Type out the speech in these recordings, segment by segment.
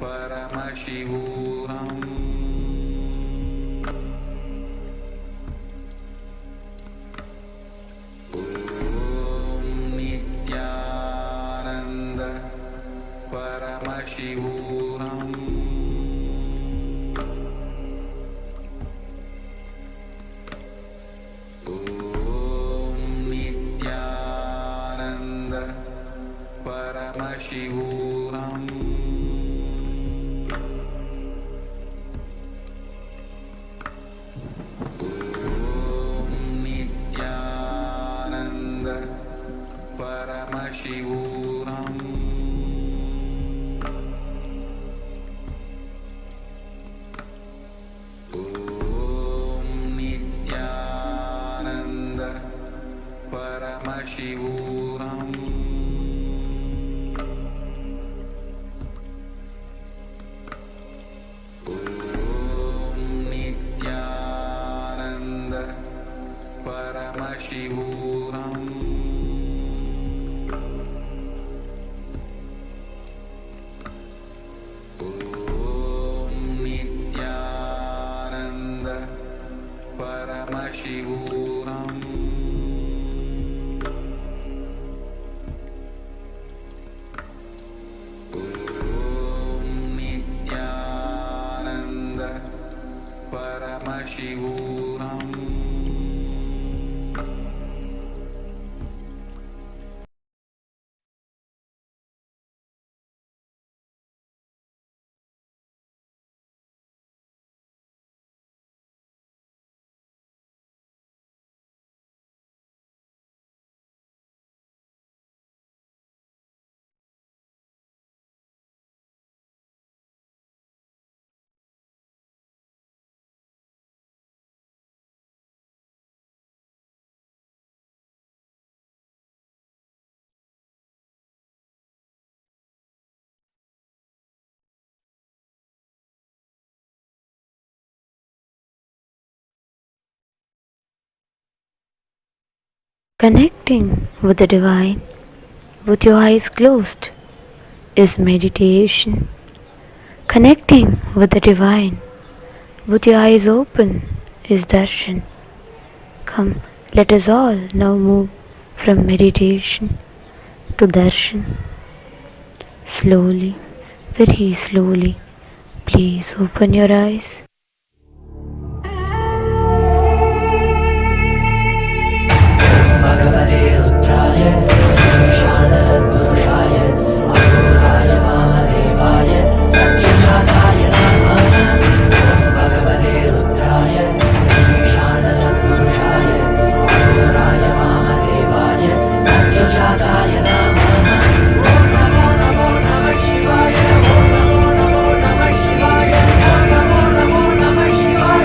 परमशिवोऽहम् ॐ नित्यानन्द परमशिवोऽहम् ॐ नित्यानन्द परमशिवोऽहम् परमशिवोऽहम् ॐ नित्यानन्द परमशिवोऽहम् ॐ नित्यानन्द परमशिवोऽहम् परमशिवोऽहम् ॐ नित्यानन्द परमशिवोऽहम् Connecting with the divine with your eyes closed is meditation. Connecting with the divine with your eyes open is darshan. Come, let us all now move from meditation to darshan. Slowly, very slowly, please open your eyes. भगवते रुद्राय ईशानसद्पुरुषाय अघोराय वामदेवाय सत्यजाताय नमः। भगवते रुद्राय ईशानसद्पुरुषाय अघोराय वामदेवाय सत्यजाताय नमः। ॐ नमो नमो नमः शिवाय। ॐ नमो नमो नमः शिवाय। ॐ नमो नमो नमः शिवाय।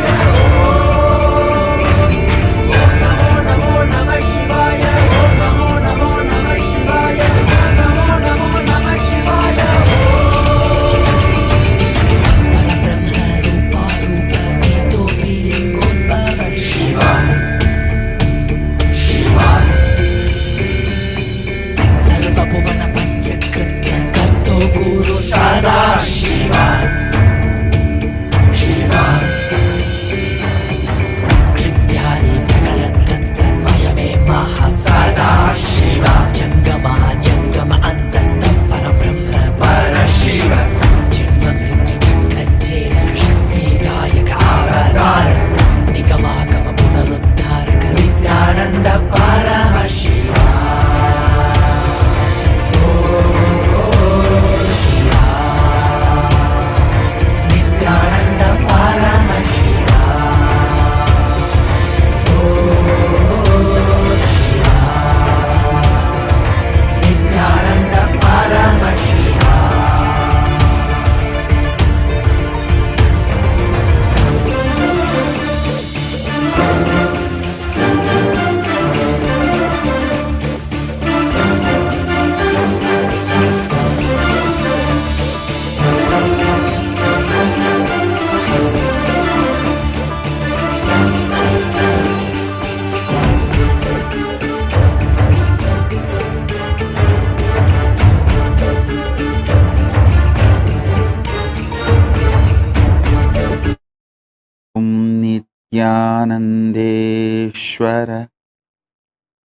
नित्यानन्देश्वर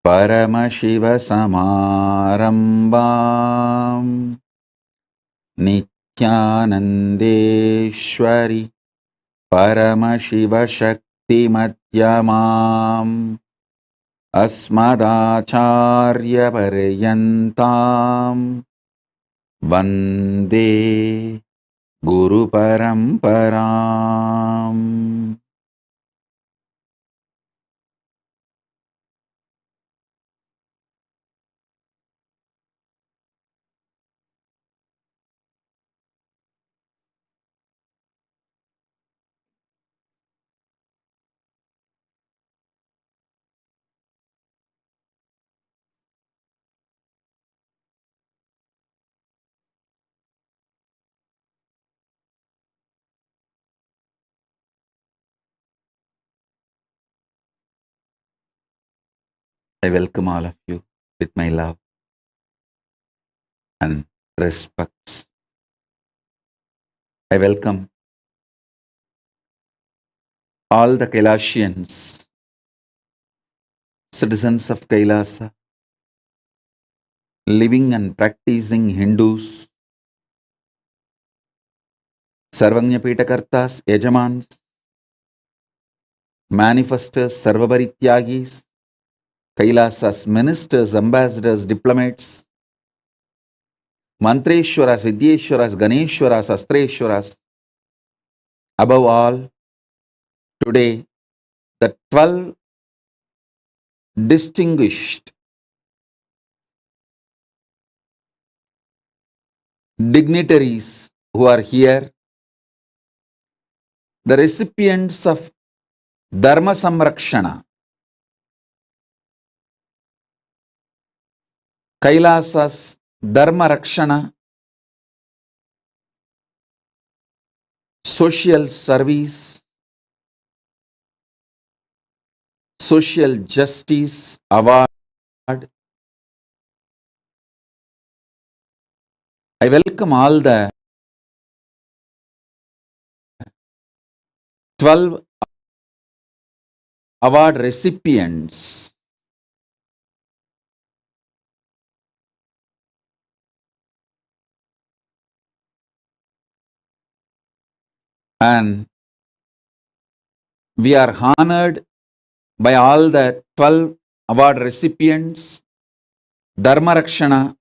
परमशिवसमारम्भाम् नित्यानन्देश्वरि परमशिवशक्तिमध्यमाम् अस्मदाचार्यपर्यन्ताम् वन्दे गुरुपरम्पराम्. I welcome all of you with my love and respect. I welcome all the Kailasians, citizens of Kailasa, living and practicing Hindus, Sarvanya Pitakartas, Yajamans, manifestors, Sarvabarityagis, Kailasas, ministers, ambassadors, diplomats, Mantreshwaras, Vidyeshwaras, Ganeshwaras, Astreshwaras. Above all, today, the 12 distinguished dignitaries who are here, the recipients of Dharma Samrakshana, Kailasas Dharma Rakshana, Social Service, Social Justice Award. I welcome all the 12 award recipients. And we are honored by all the 12 award recipients, Dharma Rakshana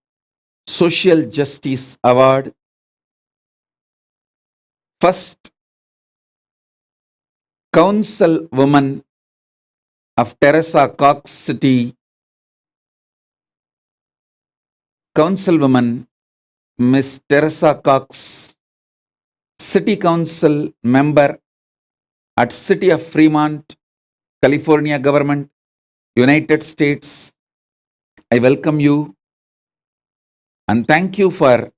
Social Justice Award, first Council Woman of Teresa Cox City, Councilwoman Miss Teresa Cox, City Council Member at City of Fremont, California Government, United States. I welcome you and thank you for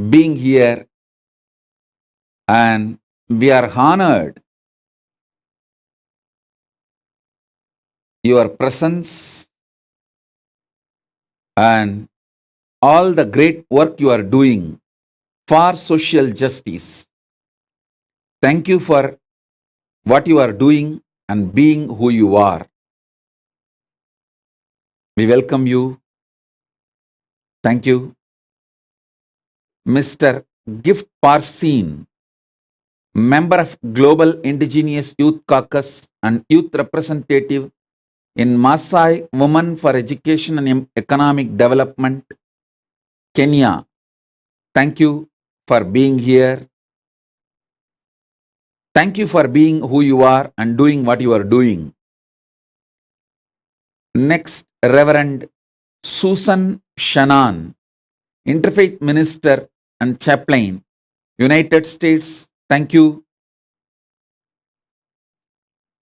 being here, and we are honored your presence and all the great work you are doing for social justice. Thank you for what you are doing and being who you are. We welcome you. Thank you. Mr. Gift Parsin, member of Global Indigenous Youth Caucus and Youth Representative in Maasai Women for Education and Economic Development, Kenya. Thank you for being here. Thank you for being who you are and doing what you are doing. Next, Reverend Susan Shannon, Interfaith Minister and Chaplain, United States. Thank you.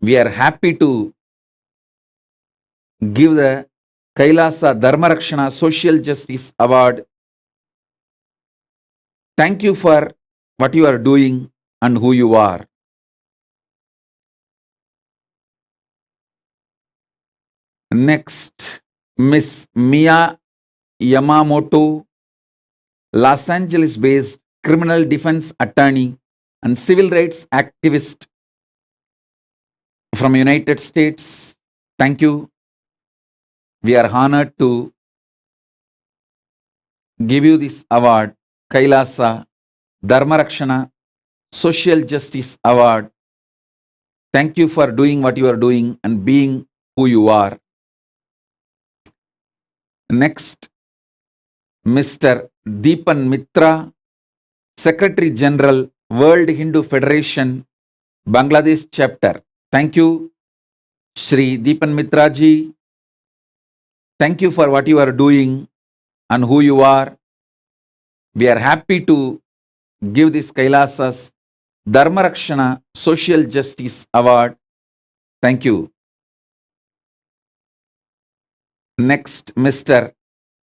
We are happy to give the Kailasa Dharma Rakshana Social Justice Award. Thank you for what you are doing and who you are. Next, Miss Mia Yamamoto, Los Angeles-based criminal defense attorney and civil rights activist from United States. Thank you. We are honored to give you this award, Kailasa Dharma Rakshana Social Justice Award. Thank you for doing what you are doing and being who you are. Next, Mr. Deepan Mitra, Secretary General, World Hindu Federation, Bangladesh Chapter. Thank you, Shri Deepan Mitra ji. Thank you for what you are doing and who you are. We are happy to give this Kailasas Dharma Rakshana Social Justice Award. Thank you. Next, Mr.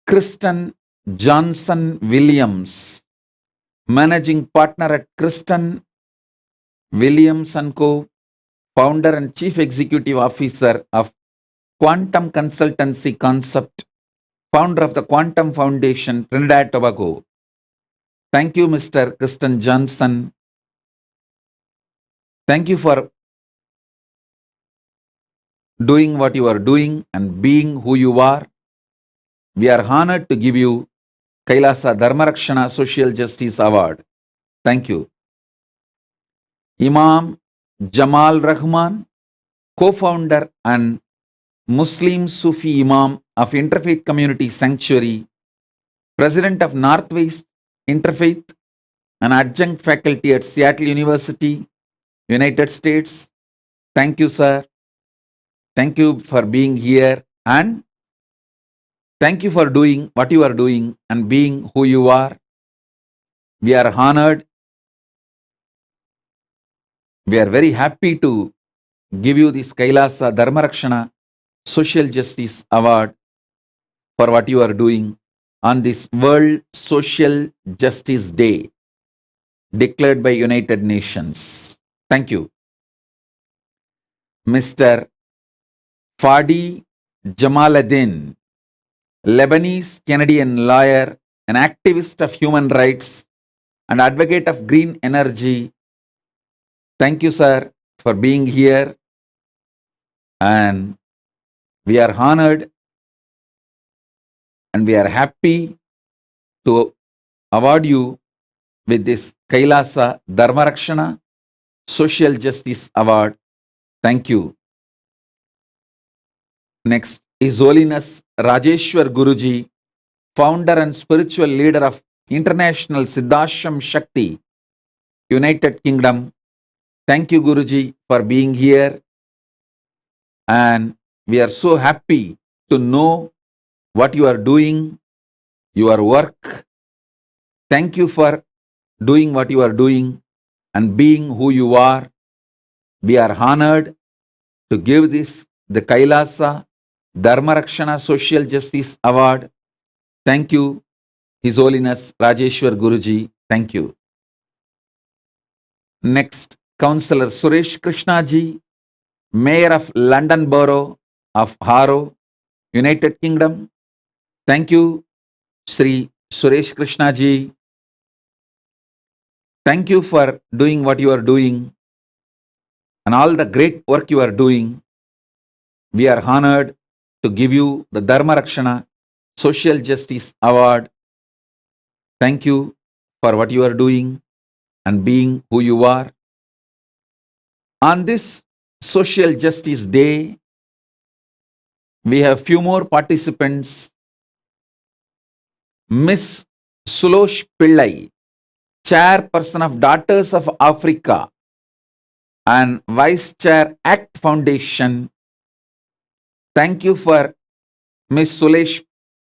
Kristen Johnson Williams, Managing Partner at Kristen Williams & Co., Founder and Chief Executive Officer of Quantum Consultancy Concept, Founder of the Quantum Foundation, Trinidad Tobago. Thank you, Mr. Kristen Johnson. Thank you for doing what you are doing and being who you are. We are honored to give you Kailasa Dharma Rakshana Social Justice Award. Thank you. Imam Jamal Rahman, co-founder and Muslim Sufi Imam of Interfaith Community Sanctuary, President of Northwest Interfaith and adjunct faculty at Seattle University, United States. Thank you, sir. Thank you for being here and thank you for doing what you are doing and being who you are. We are honored. We are very happy to give you this Kailasa Dharma Rakshana Social Justice Award for what you are doing on this World Social Justice Day declared by United Nations. Thank you. Mr. Fadi Jamaluddin, Lebanese Canadian lawyer, an activist of human rights and advocate of green energy. Thank you, sir, for being here. And we are honored and we are happy to award you with this Kailasa Dharma Rakshana Social Justice Award. Thank you. Next, His Holiness Rajeshwar Guruji, founder and spiritual leader of International Siddhashram Shakti, United Kingdom. Thank you, Guruji, for being here. And we are so happy to know what you are doing, your work. Thank you for doing what you are doing and being who you are. We are honored to give this the Kailasa Dharma Rakshana Social Justice Award. Thank you, His Holiness Rajeshwar Guruji. Thank you. Next, Councillor Suresh Krishna ji, Mayor of London Borough of Harrow, United Kingdom. Thank you, Sri Suresh Krishna ji. Thank you for doing what you are doing and all the great work you are doing. We are honored to give you the Dharma Rakshana Social Justice Award. Thank you for what you are doing and being who you are. On this Social Justice Day, we have few more participants. Miss Sulosh Pillai, Chairperson of Daughters of Africa and Vice Chair ACT Foundation. Thank you for Miss Sulosh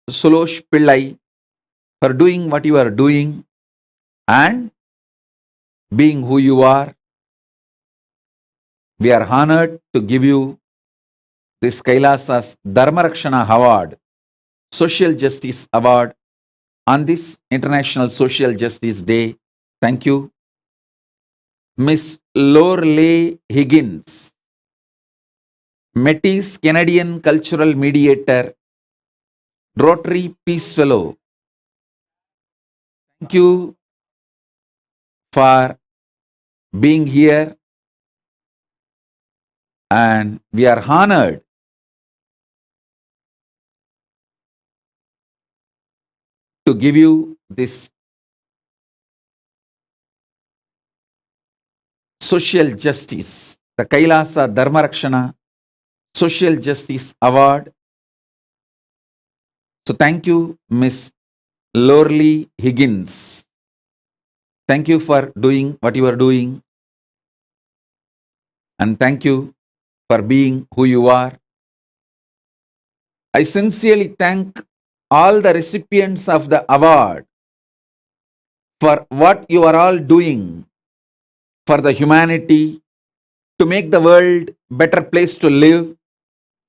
Pillai for doing what you are doing and being who you are. We are honored to give you this Kailasas Dharma Rakshana Award, Social Justice Award on this International Social Justice Day. Thank you. Miss Lorelei Higgins, Métis Canadian Cultural Mediator, Rotary Peace Fellow. Thank you for being here. And we are honored to give you this social justice, the Kailasa Dharma Rakshana Social Justice Award. So thank you, Miss Lorley Higgins. Thank you for doing what you are doing. And thank you for being who you are. I sincerely thank all the recipients of the award for what you are all doing for the humanity, to make the world a better place to live,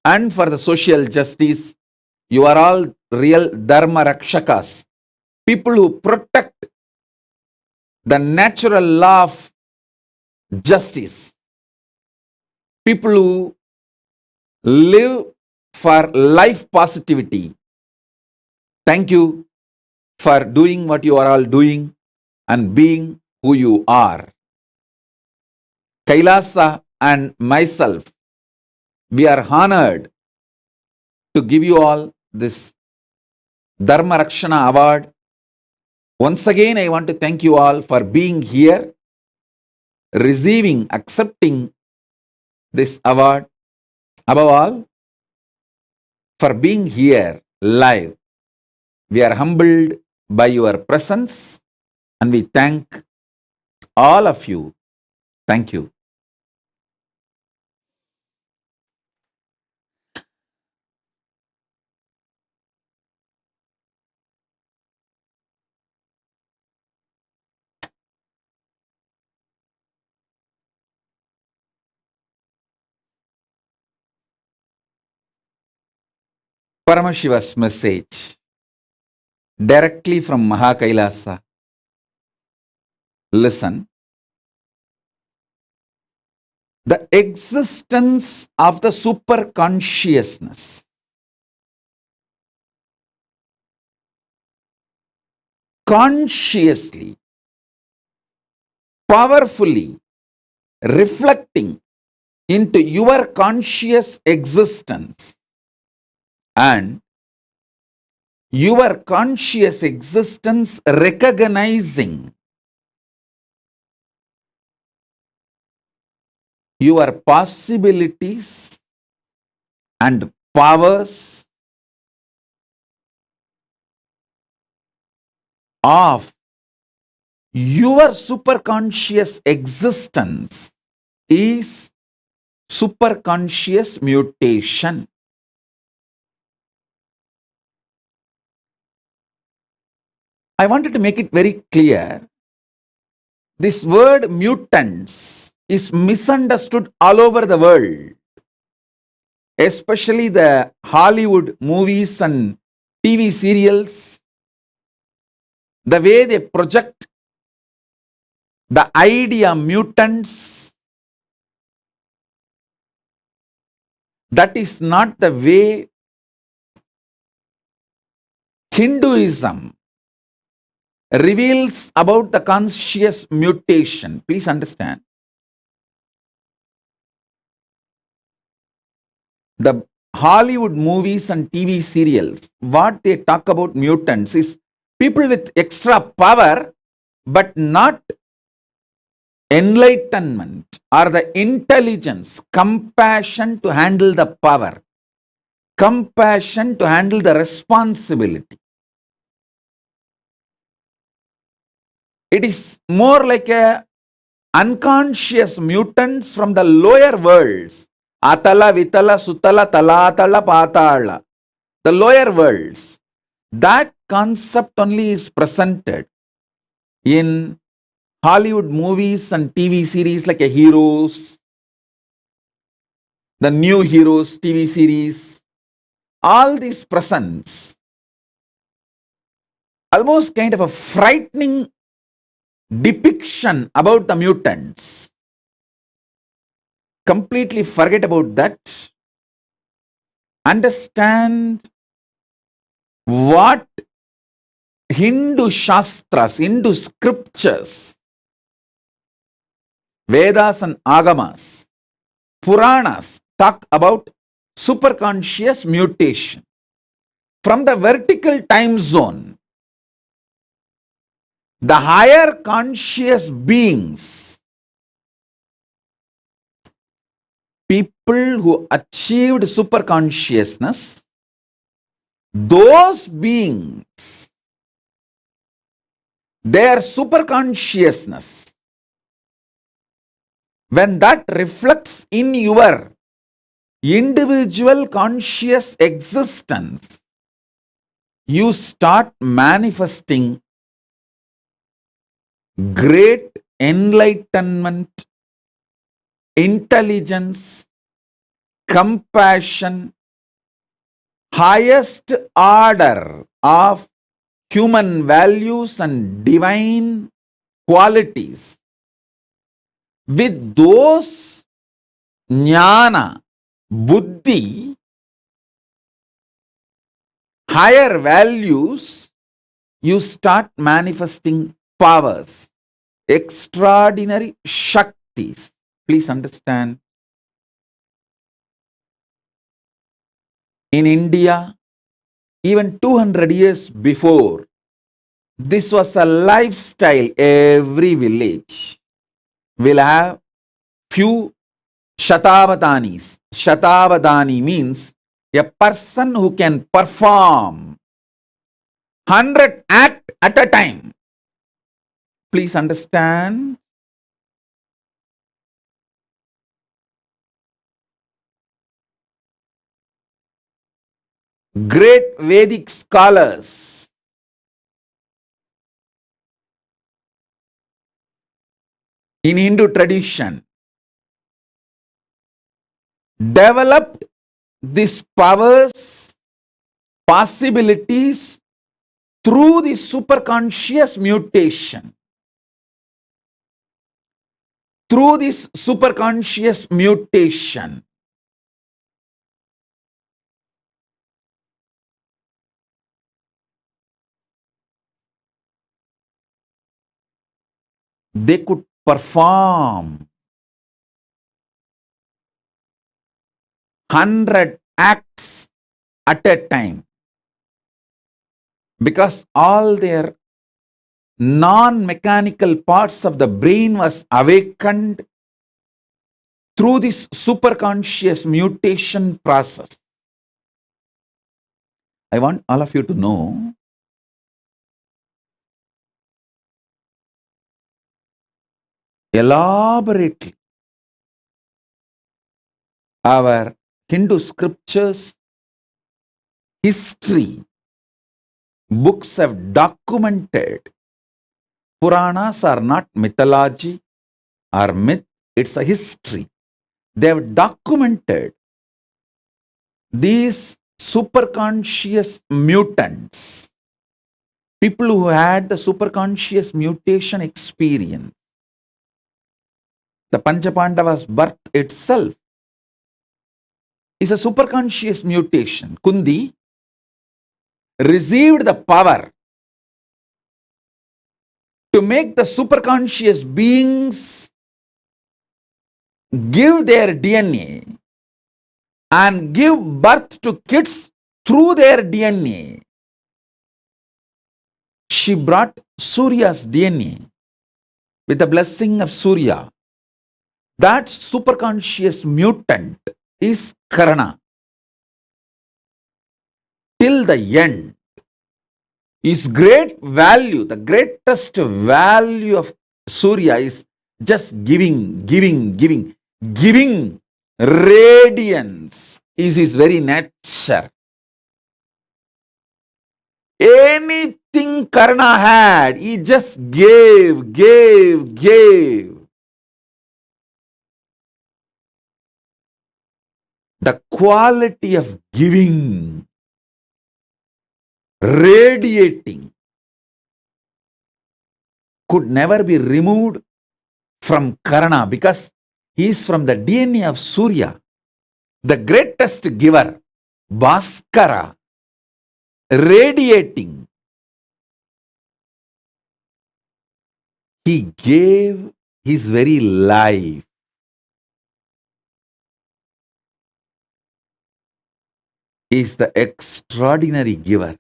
and for the social justice. You are all real Dharma Rakshakas, people who protect the natural law of justice, people who live for life positivity. Thank you for doing what you are all doing and being who you are. Kailasa and myself, we are honored to give you all this Dharma Rakshana Award. Once again, I want to thank you all for being here, receiving, accepting this award. Above all, for being here live. We are humbled by your presence and we thank all of you. Thank you. Paramashiva's message directly from Mahakailasa. Listen. The existence of the super consciousness consciously, powerfully reflecting into your conscious existence, and your conscious existence recognizing your possibilities and powers of your superconscious existence is superconscious mutation. I wanted to make it very clear. This word mutants is misunderstood all over the world, especially the Hollywood movies and TV serials. The way they project the idea mutants, that is not the way Hinduism reveals about the conscious mutation. Please understand. The Hollywood movies and TV serials, what they talk about mutants is people with extra power but not enlightenment or the intelligence, compassion to handle the power, compassion to handle the responsibility. It is more like a unconscious mutants from the lower worlds. Atala, Vitala, Sutala, Talatala, Patala. The lower worlds. That concept only is presented in Hollywood movies and TV series like a Heroes, the New Heroes TV series. All these presents almost kind of a frightening depiction about the mutants. Completely forget about that. Understand what Hindu Shastras, Hindu scriptures, Vedas and Agamas Puranas talk about superconscious mutation. From the vertical time zone, the higher conscious beings, people who achieved superconsciousness, those beings, their superconsciousness, when that reflects in your individual conscious existence, you start manifesting great enlightenment, intelligence, compassion, highest order of human values and divine qualities. With those jnana, buddhi, higher values, you start manifesting powers, extraordinary shaktis. Please understand, in India, even 200 years before, this was a lifestyle. Every village will have few Shatavadanis. Shatavadani means a person who can perform 100 acts at a time. Please understand. Great Vedic scholars in Hindu tradition developed these powers, possibilities through the superconscious mutation. Through this superconscious mutation, they could perform 100 acts at a time because all their non-mechanical parts of the brain was awakened through this superconscious mutation process. I want all of you to know elaborately our Hindu scriptures, history, books have documented. Puranas are not mythology or myth, it's a history. They have documented these superconscious mutants, people who had the superconscious mutation experience. The Panchapandavas' birth itself is a superconscious mutation. Kundi received the power to make the superconscious beings give their DNA and give birth to kids through their DNA. She brought Surya's DNA with the blessing of Surya. That superconscious mutant is Karana. Till the end, his great value, the greatest value of Surya is just giving, giving, giving. Giving radiance is his very nature. Anything Karna had, he just gave, gave, gave. The quality of giving, radiating, could never be removed from Karna because he is from the DNA of Surya, the greatest giver, Bhaskara, radiating. He gave his very life. is the extraordinary giver.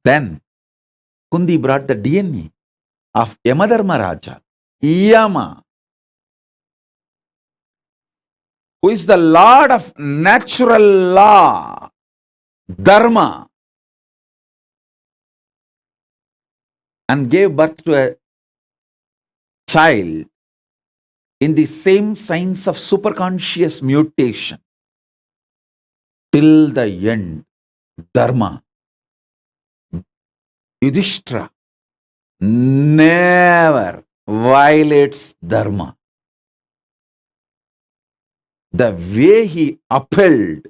Then Kundi brought the DNA of Yamadharma Raja, Yama, who is the Lord of natural law, Dharma, and gave birth to a child in the same signs of superconscious mutation till the end. Dharma, Yudhishthira, never violates Dharma. The way he upheld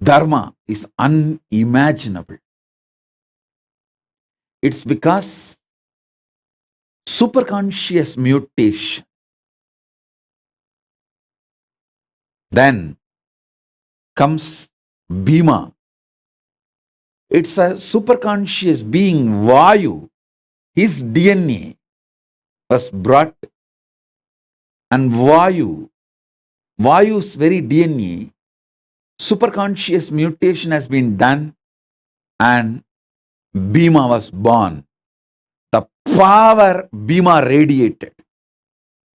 Dharma is unimaginable. It's because superconscious mutation. Then comes Bhima. It's a superconscious being, Vayu. His DNA was brought, and Vayu's very DNA, superconscious mutation has been done, and Bhima was born. The power Bhima radiated,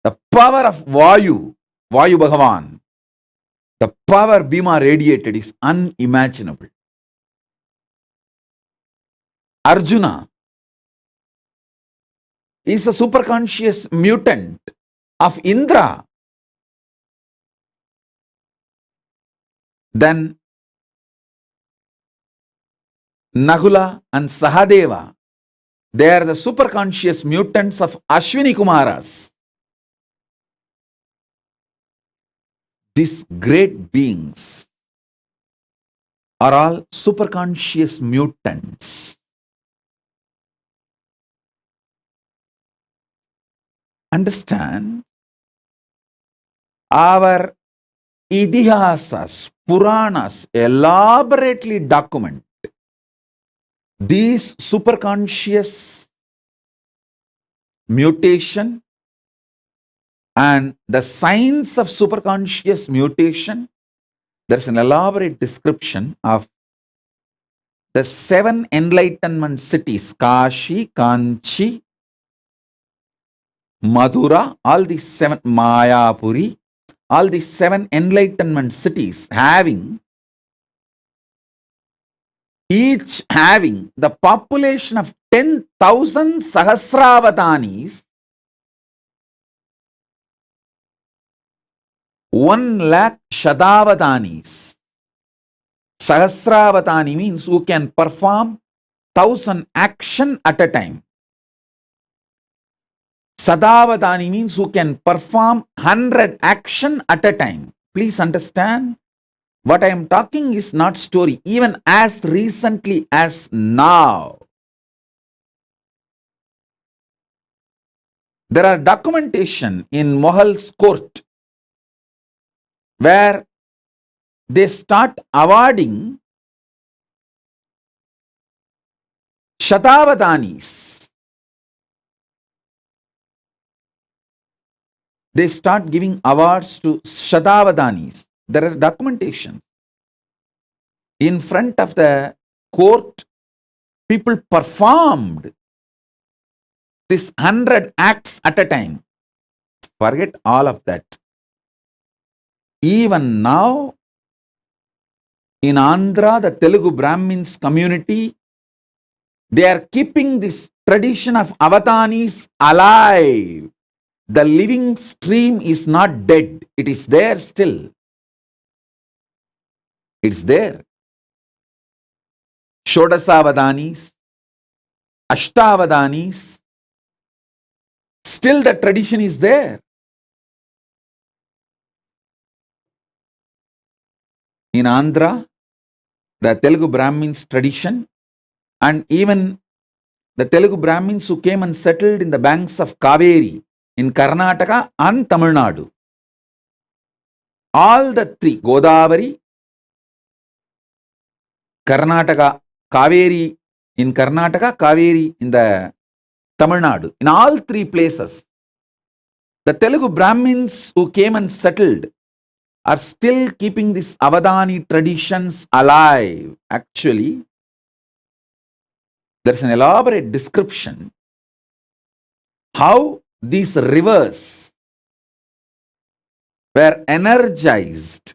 the power of Vayu Bhagavan, the power Bhima radiated is unimaginable. Arjuna is a superconscious mutant of Indra. Then Nahula and Sahadeva, they are the superconscious mutants of Ashwini Kumaras. These great beings are all superconscious mutants. Understand? Our Idihasas, Puranas elaborately document these superconscious mutation and the signs of superconscious mutation. There's an elaborate description of the 7 enlightenment cities, Kashi, Kanchi, Madura, all these 7, Mayapuri, all these 7 enlightenment cities each having the population of 10,000 Sahasravadanis, 1 lakh Shadavadanis. Sahasravadani means who can perform 1,000 action at a time. Sadavadani means who can perform 100 action at a time. Please understand, what I am talking is not story. Even as recently as now, there are documentation in Mohal's court where they start awarding Shatavadanis. They start giving awards to Shatavadanis. There are documentation. In front of the court, people performed this 100 acts at a time. Forget all of that. Even now, in Andhra, the Telugu Brahmins community, they are keeping this tradition of avatanis alive. The living stream is not dead. It is there still. It's there. Shodasavadanis, Ashtavadanis, still the tradition is there. In Andhra, the Telugu Brahmins tradition, and even the Telugu Brahmins who came and settled in the banks of Kaveri in Karnataka and Tamil Nadu. All the 3, Godavari, Karnataka, Kaveri in Karnataka, Kaveri in the Tamil Nadu. In all 3 places, the Telugu Brahmins who came and settled are still keeping these Avadani traditions alive. Actually, there's an elaborate description how these rivers were energized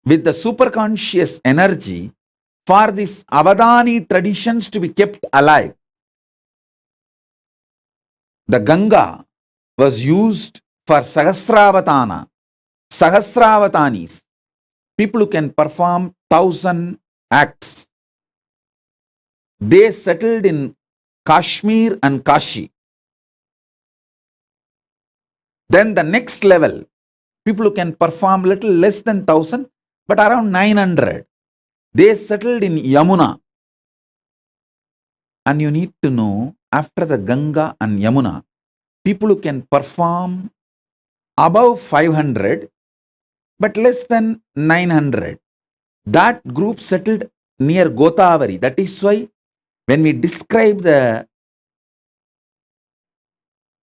with the superconscious energy for these Avadani traditions to be kept alive. The Ganga was used for Sahasravatanis, people who can perform 1,000 acts. They settled in Kashmir and Kashi. Then the next level, people who can perform little less than 1,000, but around 900. They settled in Yamuna. And you need to know, after the Ganga and Yamuna, people who can perform above 500, but less than 900. That group settled near Godavari. That is why when we describe the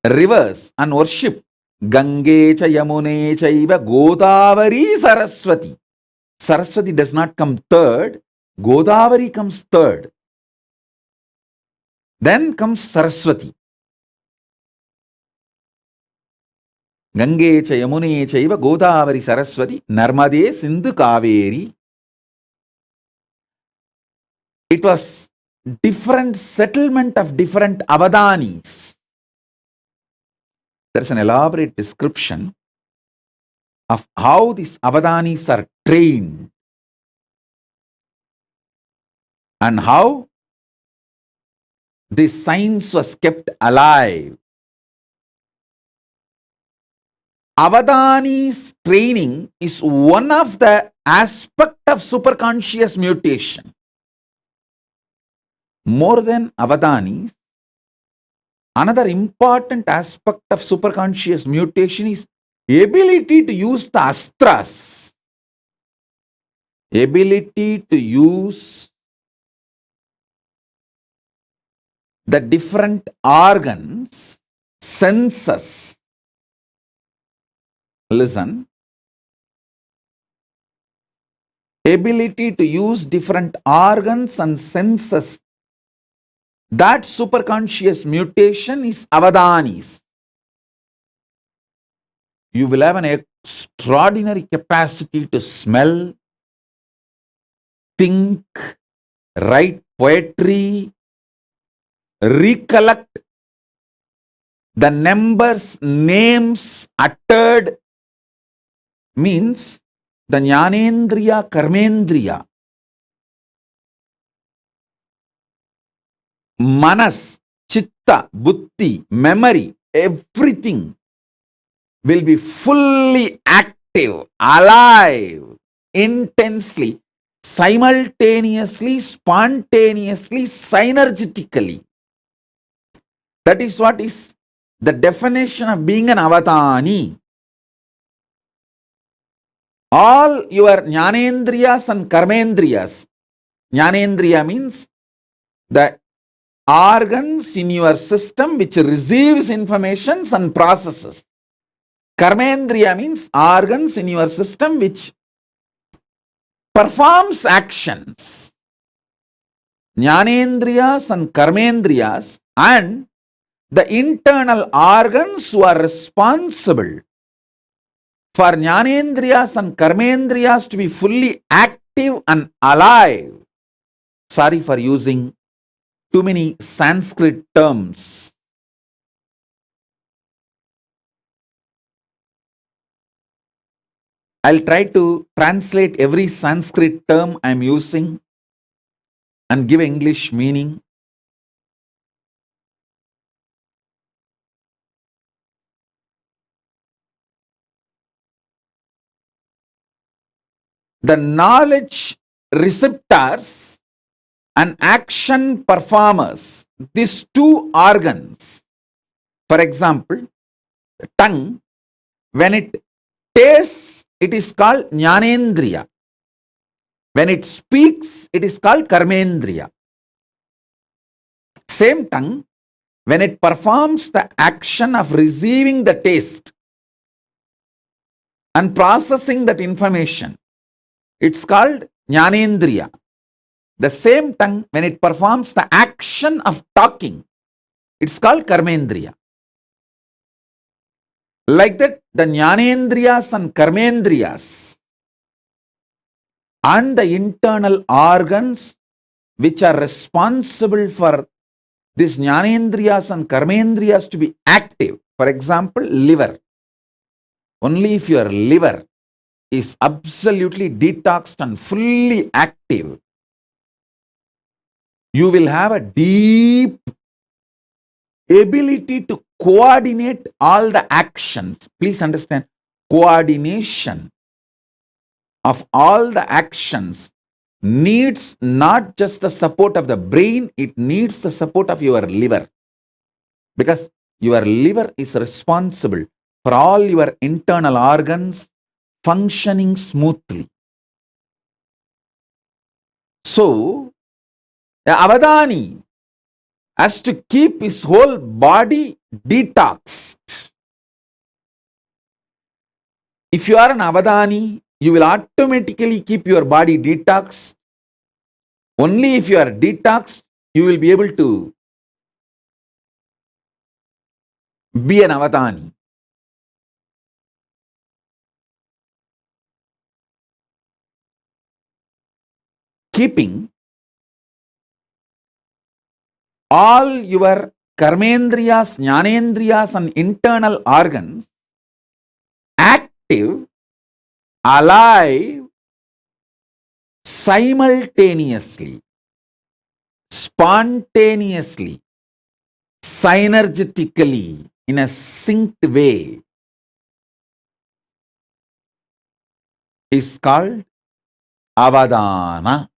rivers and worship, Gange cha Yamune chaiva Godavari Saraswati. Saraswati does not come third, Godavari comes third. Then comes Saraswati. Gange cha Yamune chaiva Godavari Saraswati Narmade Sindhu Kaveri. It was different settlement of different Avadanis. There is an elaborate description of how these Avadanis are trained and how this science was kept alive. Avadani's training is one of the aspects of superconscious mutation. More than Avadanis, another important aspect of superconscious mutation is ability to use the astras. Ability to use the different organs, senses. Listen. Ability to use different organs and senses. That superconscious mutation is Avadanis. You will have an extraordinary capacity to smell, think, write poetry, recollect the numbers, names uttered, means the Jnanendriya, Karmendriya, Manas, Chitta, Buddhi, memory, everything will be fully active, alive, intensely, simultaneously, spontaneously, synergetically. That is what is the definition of being an Avatani. All your Jnanendriyas and Karmendriyas. Jnanendriya means the organs in your system which receives information and processes. Karmendriya means organs in your system which performs actions. Jnanendriyas and Karmendriyas and the internal organs who are responsible for Jnanendriyas and Karmendriyas to be fully active and alive. Sorry for using too many Sanskrit terms. I'll try to translate every Sanskrit term I'm using and give English meaning. The knowledge receptors and action performers, these two organs, for example, tongue, when it tastes, it is called Jnanendriya. When it speaks, it is called Karmendriya. Same tongue, when it performs the action of receiving the taste and processing that information. It's called Jnanendriya. The same tongue, when it performs the action of talking, it's called Karmendriya. Like that, the Jnanendriyas and Karmendriyas and the internal organs which are responsible for these Jnanendriyas and Karmendriyas to be active. For example, liver. Only if your liver is absolutely detoxed and fully active, you will have a deep ability to coordinate all the actions. Please understand, coordination of all the actions needs not just the support of the brain, it needs the support of your liver. Because your liver is responsible for all your internal organs functioning smoothly. So, the Avadani has to keep his whole body detoxed. If you are an Avadani, you will automatically keep your body detoxed. Only if you are detoxed, you will be able to be an Avadani. Keeping all your Karmendriyas, Jnanendriyas and internal organs active, alive, simultaneously, spontaneously, synergetically, in a synced way is called Avadana.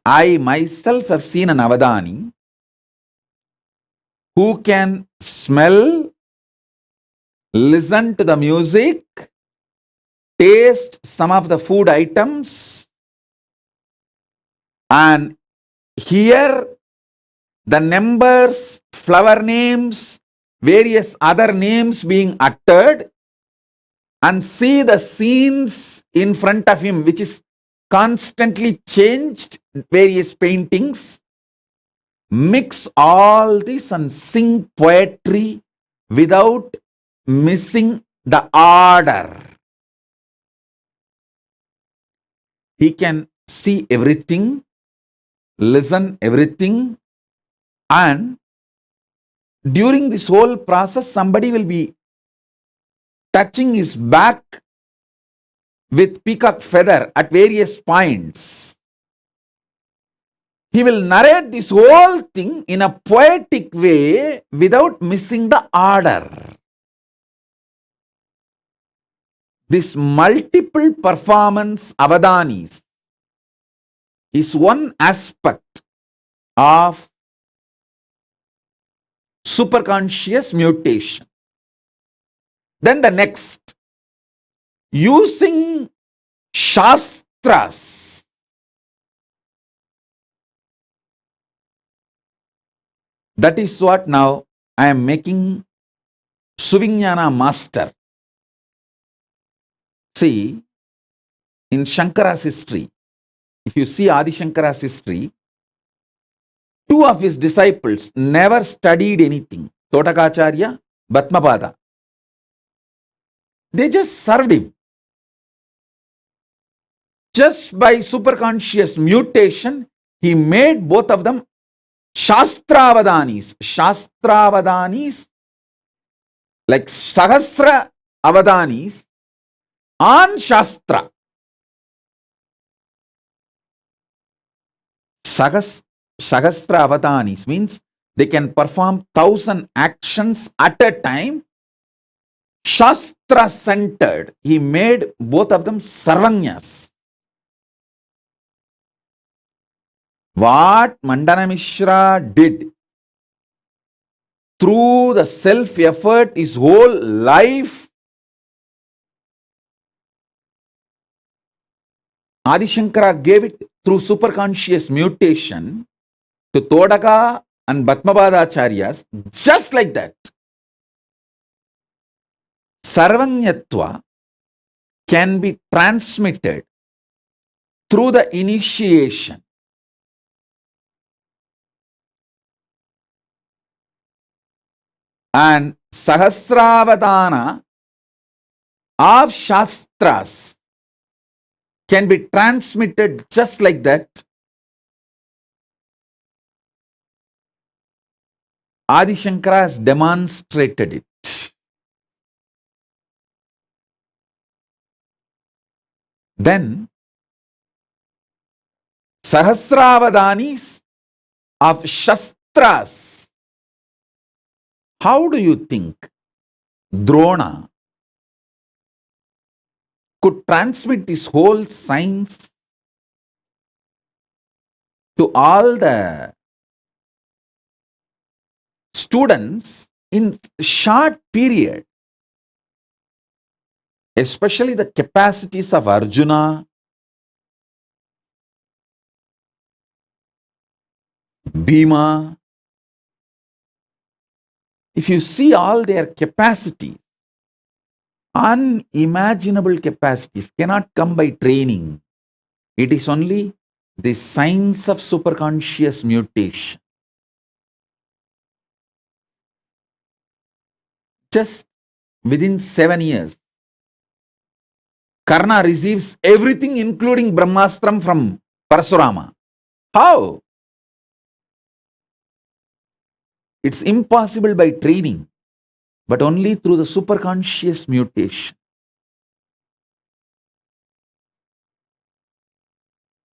I myself have seen an Avadani who can smell, listen to the music, taste some of the food items, and hear the numbers, flower names, various other names being uttered, and see the scenes in front of him, which is constantly changed, various paintings, mix all this and sing poetry without missing the order. He can see everything, listen everything, and during this whole process, somebody will be touching his back with peacock feather at various points. He will narrate this whole thing in a poetic way without missing the order. This multiple performance Avadanis is one aspect of superconscious mutation. Then the next, using Shastras. That is what now I am making Suvignana master. See, in Shankara's history, if you see Adi Shankara's history, two of his disciples never studied anything. Totakacharya, Bhatmapada. They just served him. Just by superconscious mutation, he made both of them Shastravadanis. Shastravadanis, like Sahasra Avadanis on Shastra. Sahasra Avadanis means they can perform 1,000 actions at a time. Shastra centered. He made both of them Sarvanyas. What Mandana Mishra did through the self-effort, his whole life, Adi Shankara gave it through superconscious mutation to Todaka and Bhatmabadacharyas, just like that. Sarvanyatva can be transmitted through the initiation. And Sahasravadana of Shastras can be transmitted just like that. Adi Shankara has demonstrated it. Then Sahasravadanis of Shastras. How do you think Drona could transmit this whole science to all the students in short period? Especially the capacities of Arjuna, Bhima. If you see all their capacities, unimaginable capacities cannot come by training. It is only the science of superconscious mutation. Just within 7 years, Karna receives everything including Brahmastram from Parasurama. How? It's impossible by training, but only through the superconscious mutation.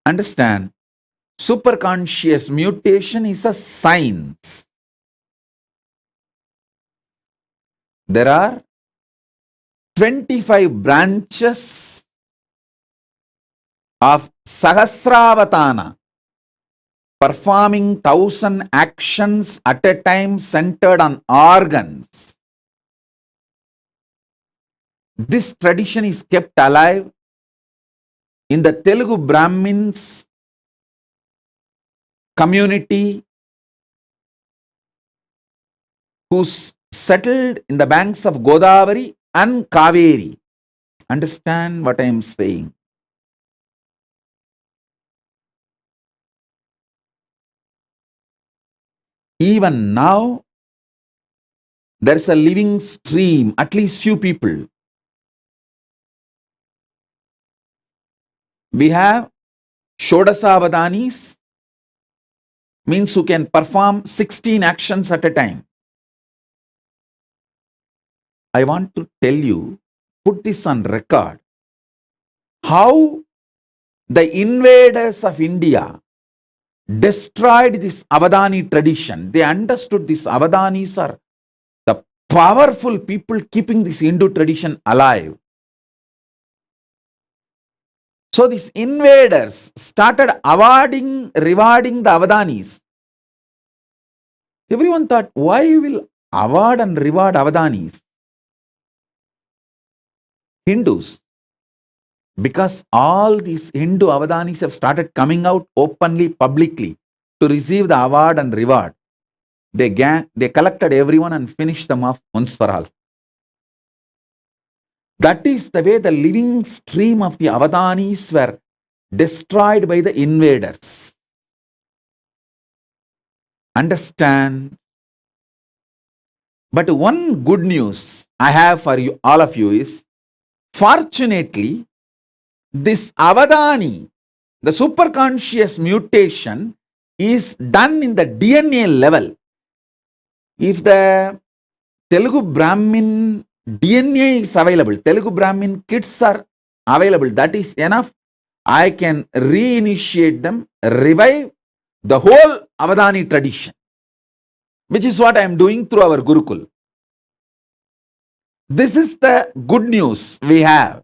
Understand? Superconscious mutation is a science. There are 25 branches of Sahasravatana performing 1,000 actions at a time centered on organs. This tradition is kept alive in the Telugu Brahmins community who settled in the banks of Godavari and Kaveri. Understand what I am saying? Even now, there is a living stream, at least few people. We have Shodasavadanis, means who can perform 16 actions at a time. I want to tell you, put this on record, how the invaders of India destroyed this Avadani tradition. They understood these Avadanis are the powerful people keeping this Hindu tradition alive. So these invaders started rewarding the Avadanis. Everyone thought, why will award and reward Avadanis? Hindus. Because all these Hindu Avadanis have started coming out openly, publicly to receive the award and reward. They collected everyone and finished them off once for all. That is the way the living stream of the Avadanis were destroyed by the invaders. Understand? But one good news I have for you, all of you, is fortunately, this Avadani, the superconscious mutation, is done in the DNA level. If the Telugu Brahmin DNA is available, Telugu Brahmin kids are available, that is enough. I can reinitiate them, revive the whole Avadani tradition, which is what I am doing through our Gurukul. This is the good news we have.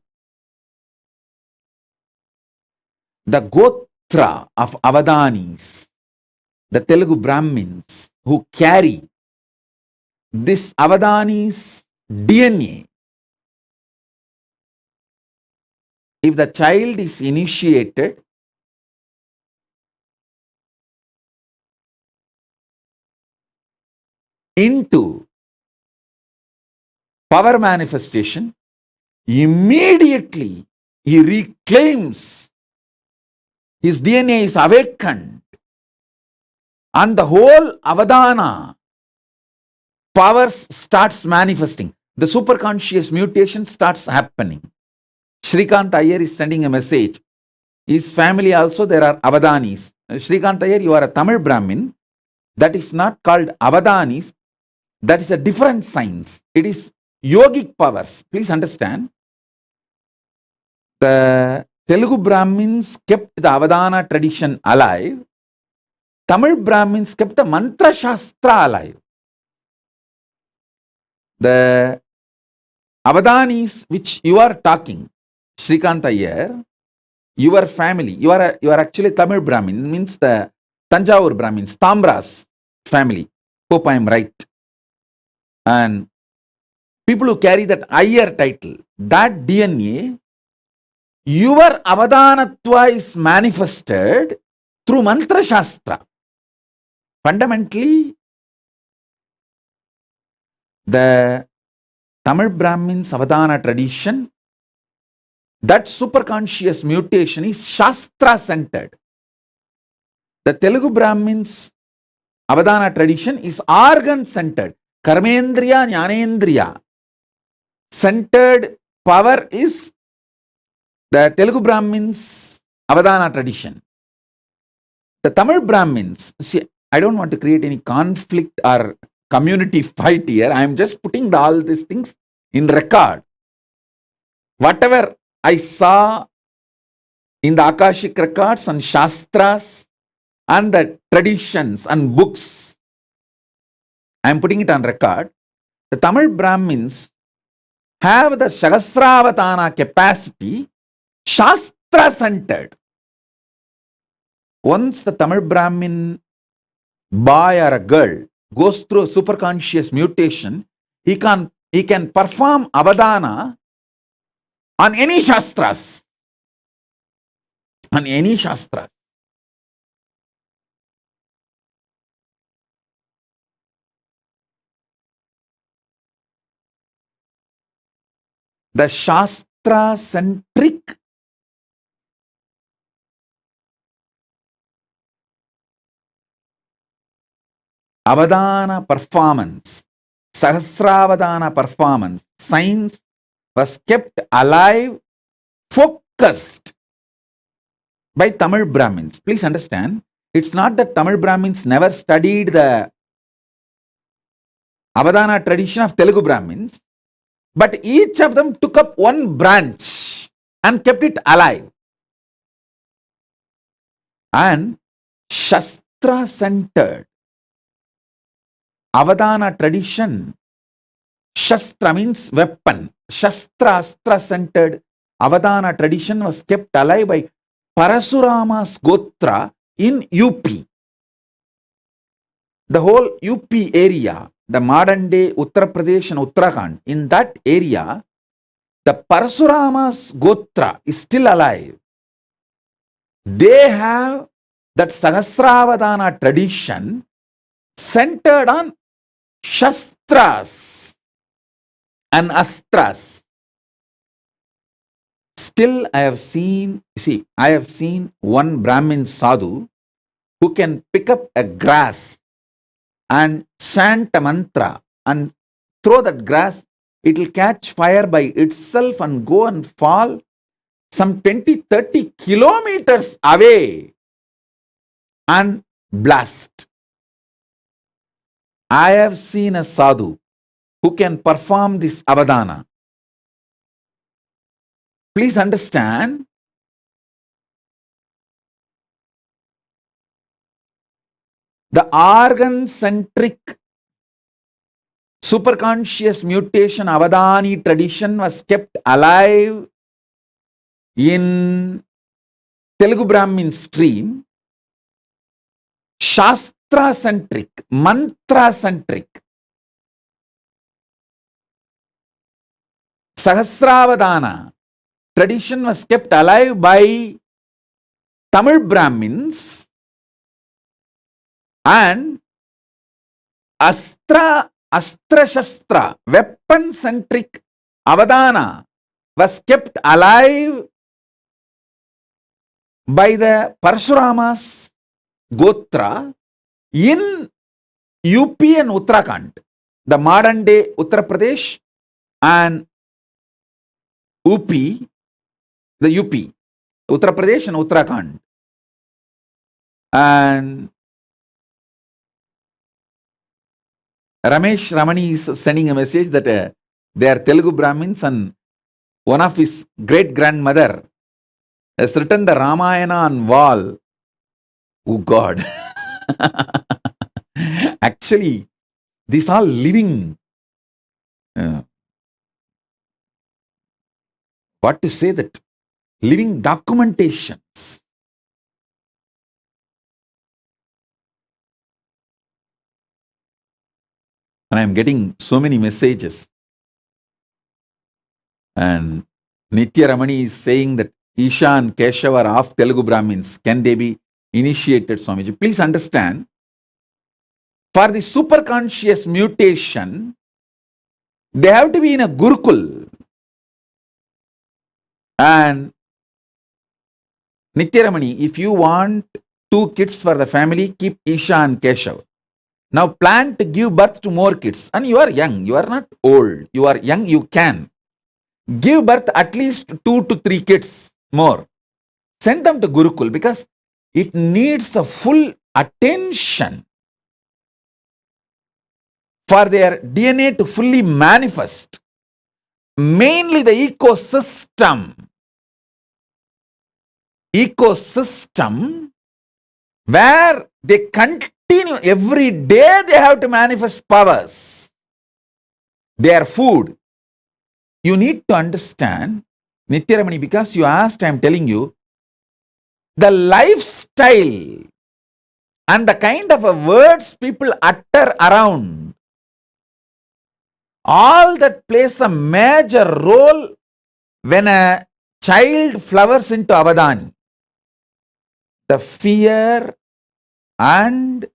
The Gotra of Avadanis, the Telugu Brahmins who carry this Avadanis DNA, if the child is initiated, into power manifestation, immediately he reclaims, his DNA is awakened, and the whole Avadana powers starts manifesting. The superconscious mutation starts happening. Shrikant Iyer is sending a message. His family also, there are Avadanis. Shrikant Iyer, you are a Tamil Brahmin. That is not called Avadanis. That is a different science. It is yogic powers. Please understand. The Telugu Brahmins kept the Avadana tradition alive. Tamil Brahmins kept the Mantra Shastra alive. The Avadanis which you are talking, Shrikant Iyer, your family, you are actually Tamil Brahmin, means the Tanjavur Brahmins, Tambras family. Hope I am right. And people who carry that Iyer title, that DNA, your Avadanatva is manifested through Mantra Shastra. Fundamentally, the Tamil Brahmins Avadana tradition, that superconscious mutation is Shastra centered. The Telugu Brahmins Avadana tradition is organ centered. Karmendriya, Jnanendriya centered power is the Telugu Brahmins Avadana tradition. The Tamil Brahmins, see, I don't want to create any conflict or community fight here. I am just putting all these things in record. Whatever I saw in the Akashic records and Shastras and the traditions and books, I am putting it on record. The Tamil Brahmins have the Sahasravatana capacity, Shastra centered. Once the Tamil Brahmin boy or a girl goes through a superconscious mutation, he can perform Avadana on any Shastras. On any Shastras. The Shastra centric Avadana performance, Sahasravadana performance, science was kept alive, focused by Tamil Brahmins. Please understand, it's not that Tamil Brahmins never studied the Avadana tradition of Telugu Brahmins, but each of them took up one branch and kept it alive. And Shastra centered Avadana tradition, Shastra means weapon. Shastra, Astra centered Avadana tradition was kept alive by Parasurama's Gotra in UP. The whole UP area, the modern day Uttar Pradesh and Uttarakhand, in that area, the Parasurama's Gotra is still alive. They have that Sahasravadana tradition centered on Shastras and Astras. Still, I have seen one Brahmin sadhu who can pick up a grass and chant a mantra and throw that grass, it will catch fire by itself and go and fall some 20-30 kilometers away and blast. I have seen a sadhu who can perform this Avadana. Please understand, the organ-centric superconscious mutation Avadani tradition was kept alive in Telugu Brahmin stream. Shastra-centric, mantra-centric, Sahasravadana tradition was kept alive by Tamil Brahmins, and Astra Astra Shastra, weapon-centric Avadana was kept alive by the Parshurama's Gotra in UP and Uttarakhand, the modern day Uttar Pradesh and UP, the UP, Uttar Pradesh and Uttarakhand. And Ramesh Ramani is sending a message that they are Telugu Brahmins, and one of his great grandmother has written the Ramayana on wall. Oh God. Actually, these are living, what to say, that living documentations. And I am getting so many messages. And Nitya Ramani is saying that Isha and Keshav are of Telugu Brahmins. Can they be initiated, Swamiji? Please understand, for the superconscious mutation, they have to be in a Gurukul. And Nitya Ramani, if you want 2 kids for the family, keep Isha and Keshav. Now plan to give birth to more kids. And you are young, you are not old. You are young, you can. Give birth at least 2 to 3 kids more. Send them to Gurukul because it needs a full attention for their DNA to fully manifest. Mainly the ecosystem where they continue every day, they have to manifest powers. Their food. You need to understand, Nitya Ramani, because you asked, I am telling you, the lifestyle and the kind of words people utter around, all that plays a major role when a child flowers into Avadani. The fear and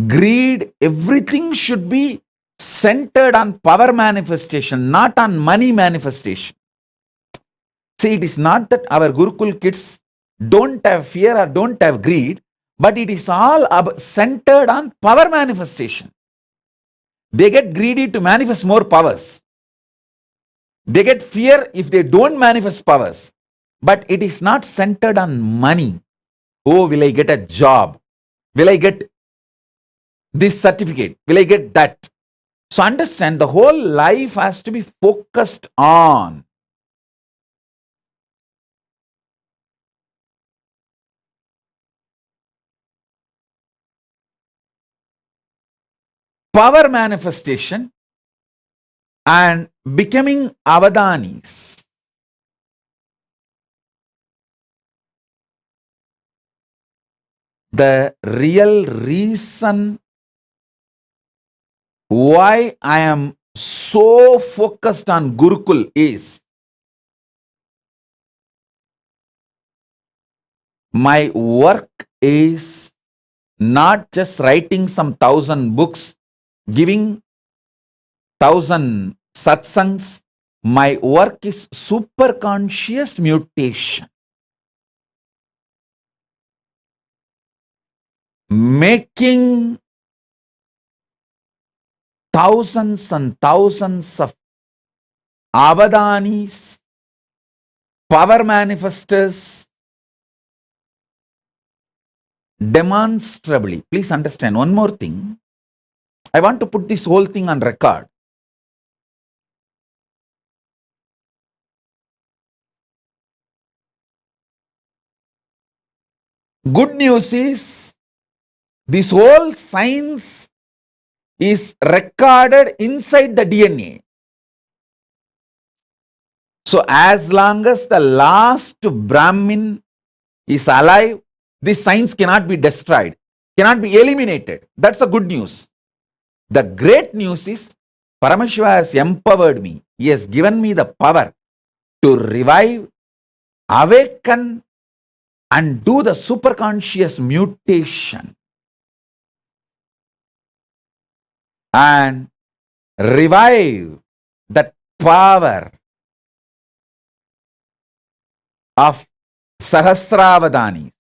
greed, everything should be centered on power manifestation, not on money manifestation. See, it is not that our Gurukul kids don't have fear or don't have greed, but it is all centered on power manifestation. They get greedy to manifest more powers. They get fear if they don't manifest powers. But it is not centered on money. Oh, will I get a job? Will I get this certificate? Will I get that? So understand, the whole life has to be focused on power manifestation and becoming Avadanis. The real reason why I am so focused on Gurukul is my work is not just writing some 1,000 books, giving 1,000 satsangs. My work is superconscious mutation. Making thousands and thousands of Avadanis, power manifestors, demonstrably. Please understand one more thing. I want to put this whole thing on record. Good news is, this whole science is recorded inside the DNA. So as long as the last Brahmin is alive, this science cannot be destroyed, cannot be eliminated. That's the good news. The great news is, Paramashiva has empowered me. He has given me the power to revive, awaken, and do the superconscious mutation. and revive that power of Sahasravadani.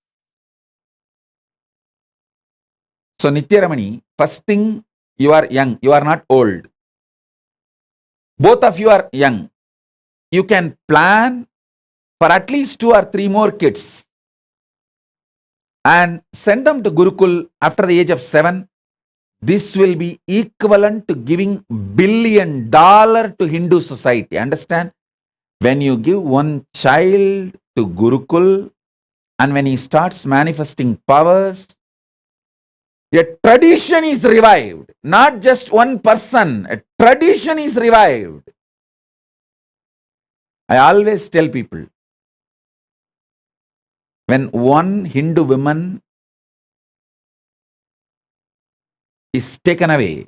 So Nityaramani, first thing, you are young, you are not old. Both of you are young. You can plan for at least 2 or 3 more kids and send them to Gurukul after the age of 7. This will be equivalent to giving $1 billion to Hindu society. Understand? When you give one child to Gurukul and when he starts manifesting powers, a tradition is revived. Not just one person, a tradition is revived. I always tell people, when one Hindu woman is taken away,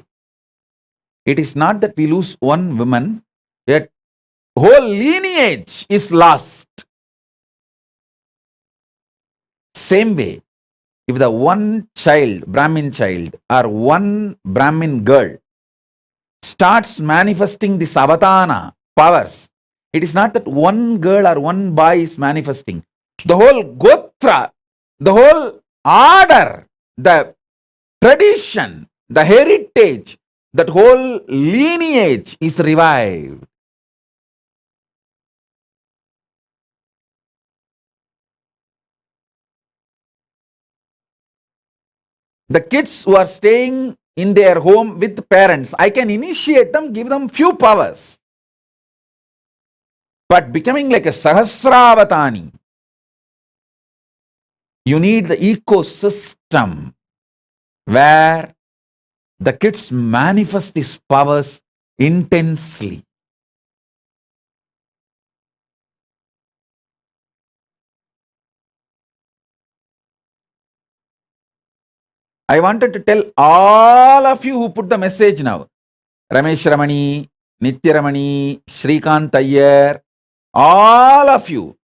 it is not that we lose one woman, a whole lineage is lost. Same way, if the one child, Brahmin child, or one Brahmin girl starts manifesting this avatana powers, it is not that one girl or one boy is manifesting. The whole gotra, the whole order, the tradition, the heritage, that whole lineage is revived. The kids who are staying in their home with parents, I can initiate them, give them few powers. But becoming like a Sahasravatani, you need the ecosystem where the kids manifest these powers intensely. I wanted to tell all of you who put the message now, Ramesh Ramani, Nitya Ramani, Shrikant Iyer, all of you,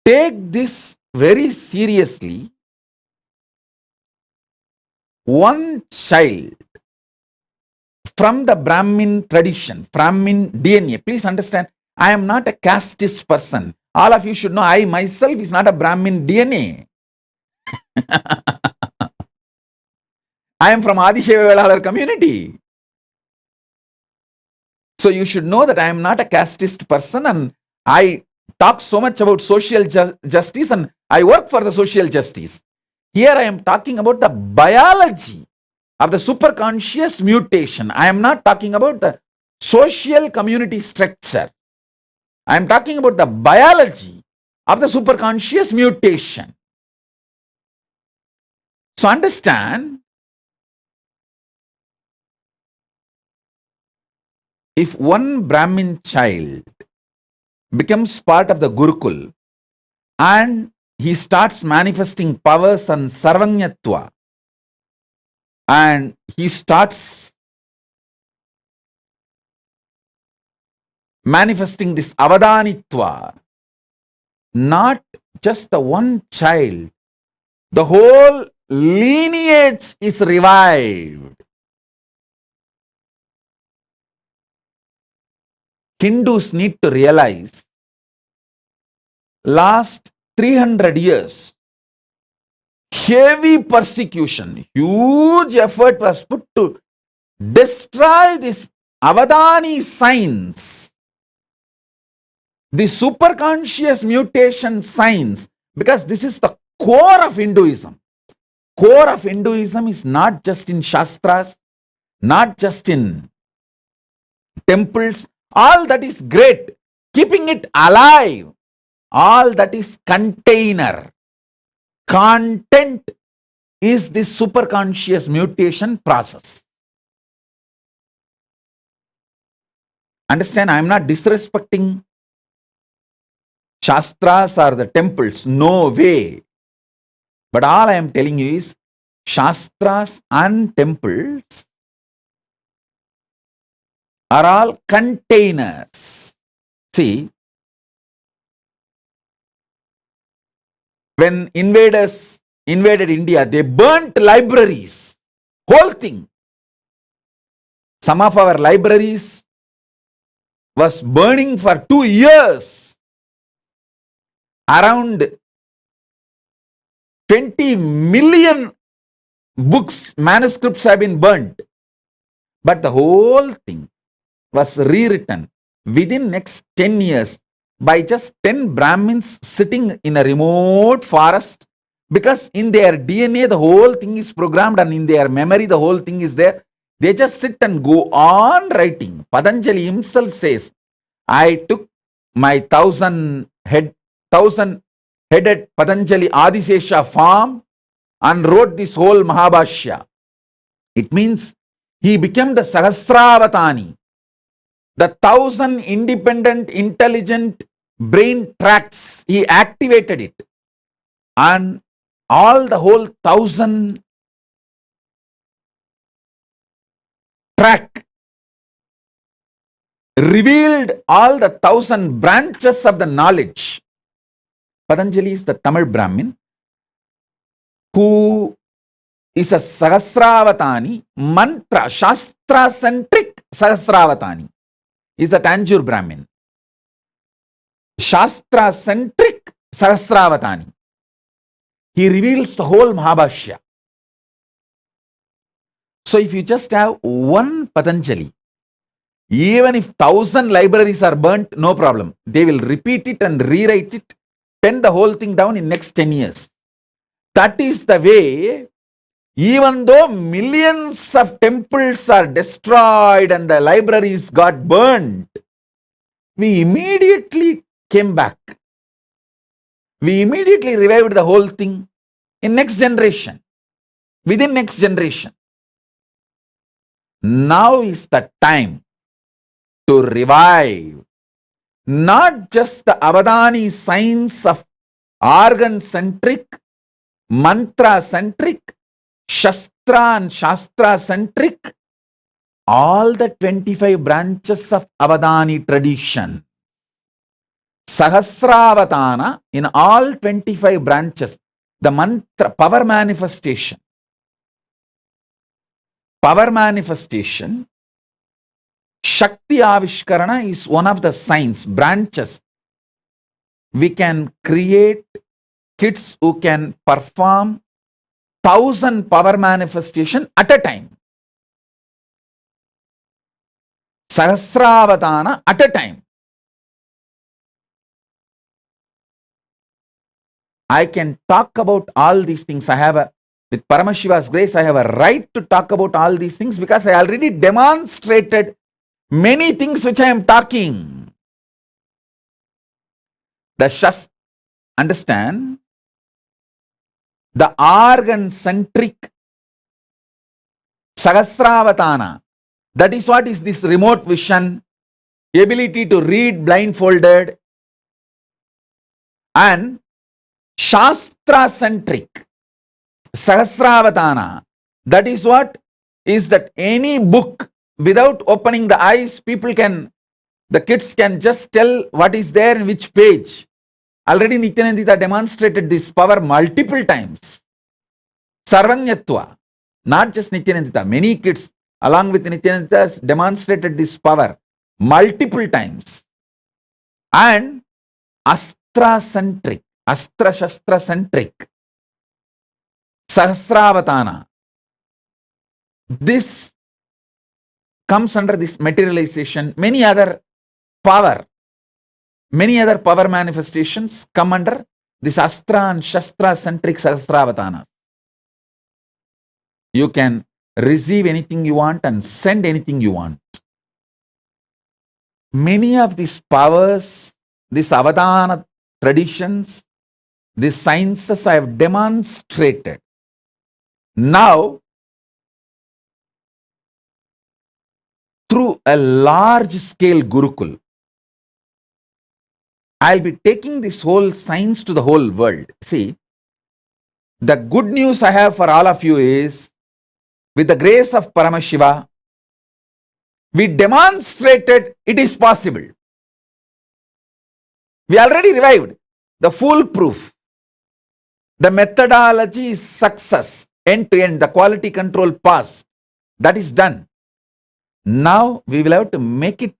take this very seriously. One child from the Brahmin tradition, Brahmin DNA, please understand, I am not a casteist person. All of you should know, I myself is not a Brahmin DNA. I am from Adisheva Velalar community. So you should know that I am not a casteist person, and I talk so much about social justice, and I work for the social justice. Here I am talking about the biology of the superconscious mutation. I am not talking about the social community structure. I am talking about the biology of the superconscious mutation. So understand, if one Brahmin child becomes part of the Gurukul and he starts manifesting powers and sarvanyatva, and he starts manifesting this avadanitva, not just the one child, the whole lineage is revived. Hindus need to realize, last 300 years, heavy persecution, huge effort was put to destroy this Avadani science, the superconscious mutation science, because this is the core of Hinduism. Core of Hinduism is not just in Shastras, not just in temples. All that is great. Keeping it alive, all that is container. Content is this superconscious mutation process. Understand, I am not disrespecting Shastras or the temples. No way. But all I am telling you is, Shastras and temples are all containers. See, when invaders invaded India, they burnt libraries Whole thing. Some of our libraries was burning for 2 years. Around 20 million books, manuscripts have been burnt. But the whole thing was rewritten within next 10 years by just 10 Brahmins sitting in a remote forest, because in their DNA the whole thing is programmed and in their memory the whole thing is there. They just sit and go on writing. Patanjali himself says, I took my 1,000-headed Patanjali Adisesha farm and wrote this whole Mahabhashya. It means he became the Sahasravatani, the 1,000 independent, intelligent brain tracts. He activated it, and all the whole 1,000 track revealed all the 1,000 branches of the knowledge. Patanjali is the Tamil Brahmin who is a Sahasravatani, mantra, Shastra-centric Sahasravatani. Is the Tanjore Brahmin. Shastra-centric Sahasravatani. He reveals the whole Mahabhashya. So if you just have one Patanjali, even if 1,000 libraries are burnt, no problem. They will repeat it and rewrite it, pen the whole thing down in next 10 years. That is the way, even though millions of temples are destroyed and the libraries got burned, we immediately came back. We immediately revived the whole thing in next generation, within next generation. Now is the time to revive not just the Avadani science of organ-centric, mantra-centric, Shastra and Shastra-centric, all the 25 branches of Avadani tradition. Sahasravatana in all 25 branches, the mantra, power manifestation. Power manifestation, Shakti Avishkarana is one of the science branches. We can create kids who can perform 1,000 power manifestation at a time. Sahasravatana at a time. I can talk about all these things. With Paramashiva's grace, I have a right to talk about all these things because I already demonstrated many things which I am talking. Understand? The organ-centric Sahasravatana, that is what is this remote vision, ability to read blindfolded, and Shastra-centric Sahasravatana, that is what is that any book without opening the eyes, the kids can just tell what is there in which page. Already Nityanandita demonstrated this power multiple times. Sarvanyatva, not just Nityanandita, many kids along with Nityanandita demonstrated this power multiple times. And Astra-centric, Astra-Shastra-centric Sahasravatana. This comes under this materialization. Many other power manifestations come under this Astra and Shastra-centric Sahasravatana. You can receive anything you want and send anything you want. Many of these powers, these Avadana traditions, these sciences I have demonstrated. Now, through a large-scale Gurukul, I'll be taking this whole science to the whole world. See, the good news I have for all of you is, with the grace of Paramashiva, we demonstrated it is possible. We already revived the foolproof. The methodology is success, end to end, the quality control passed. That is done. Now we will have to make it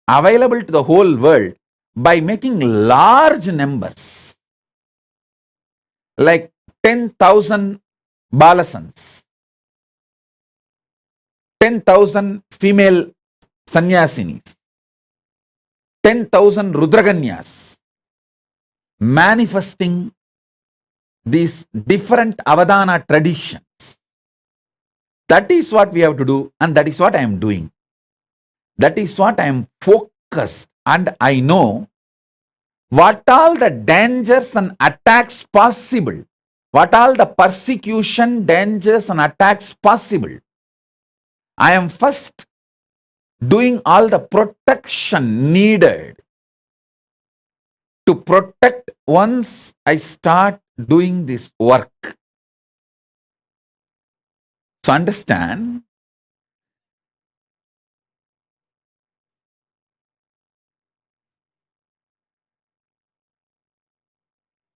available to the whole world by making large numbers, like 10,000 balasans, 10,000 female sannyasinis, 10,000 rudraganyas, manifesting these different avadana traditions. That is what we have to do, and that is what I am doing. That is what I am focused, and I know what all the dangers and attacks possible, what all the persecution, dangers and attacks possible. I am first doing all the protection needed to protect once I start doing this work. So understand,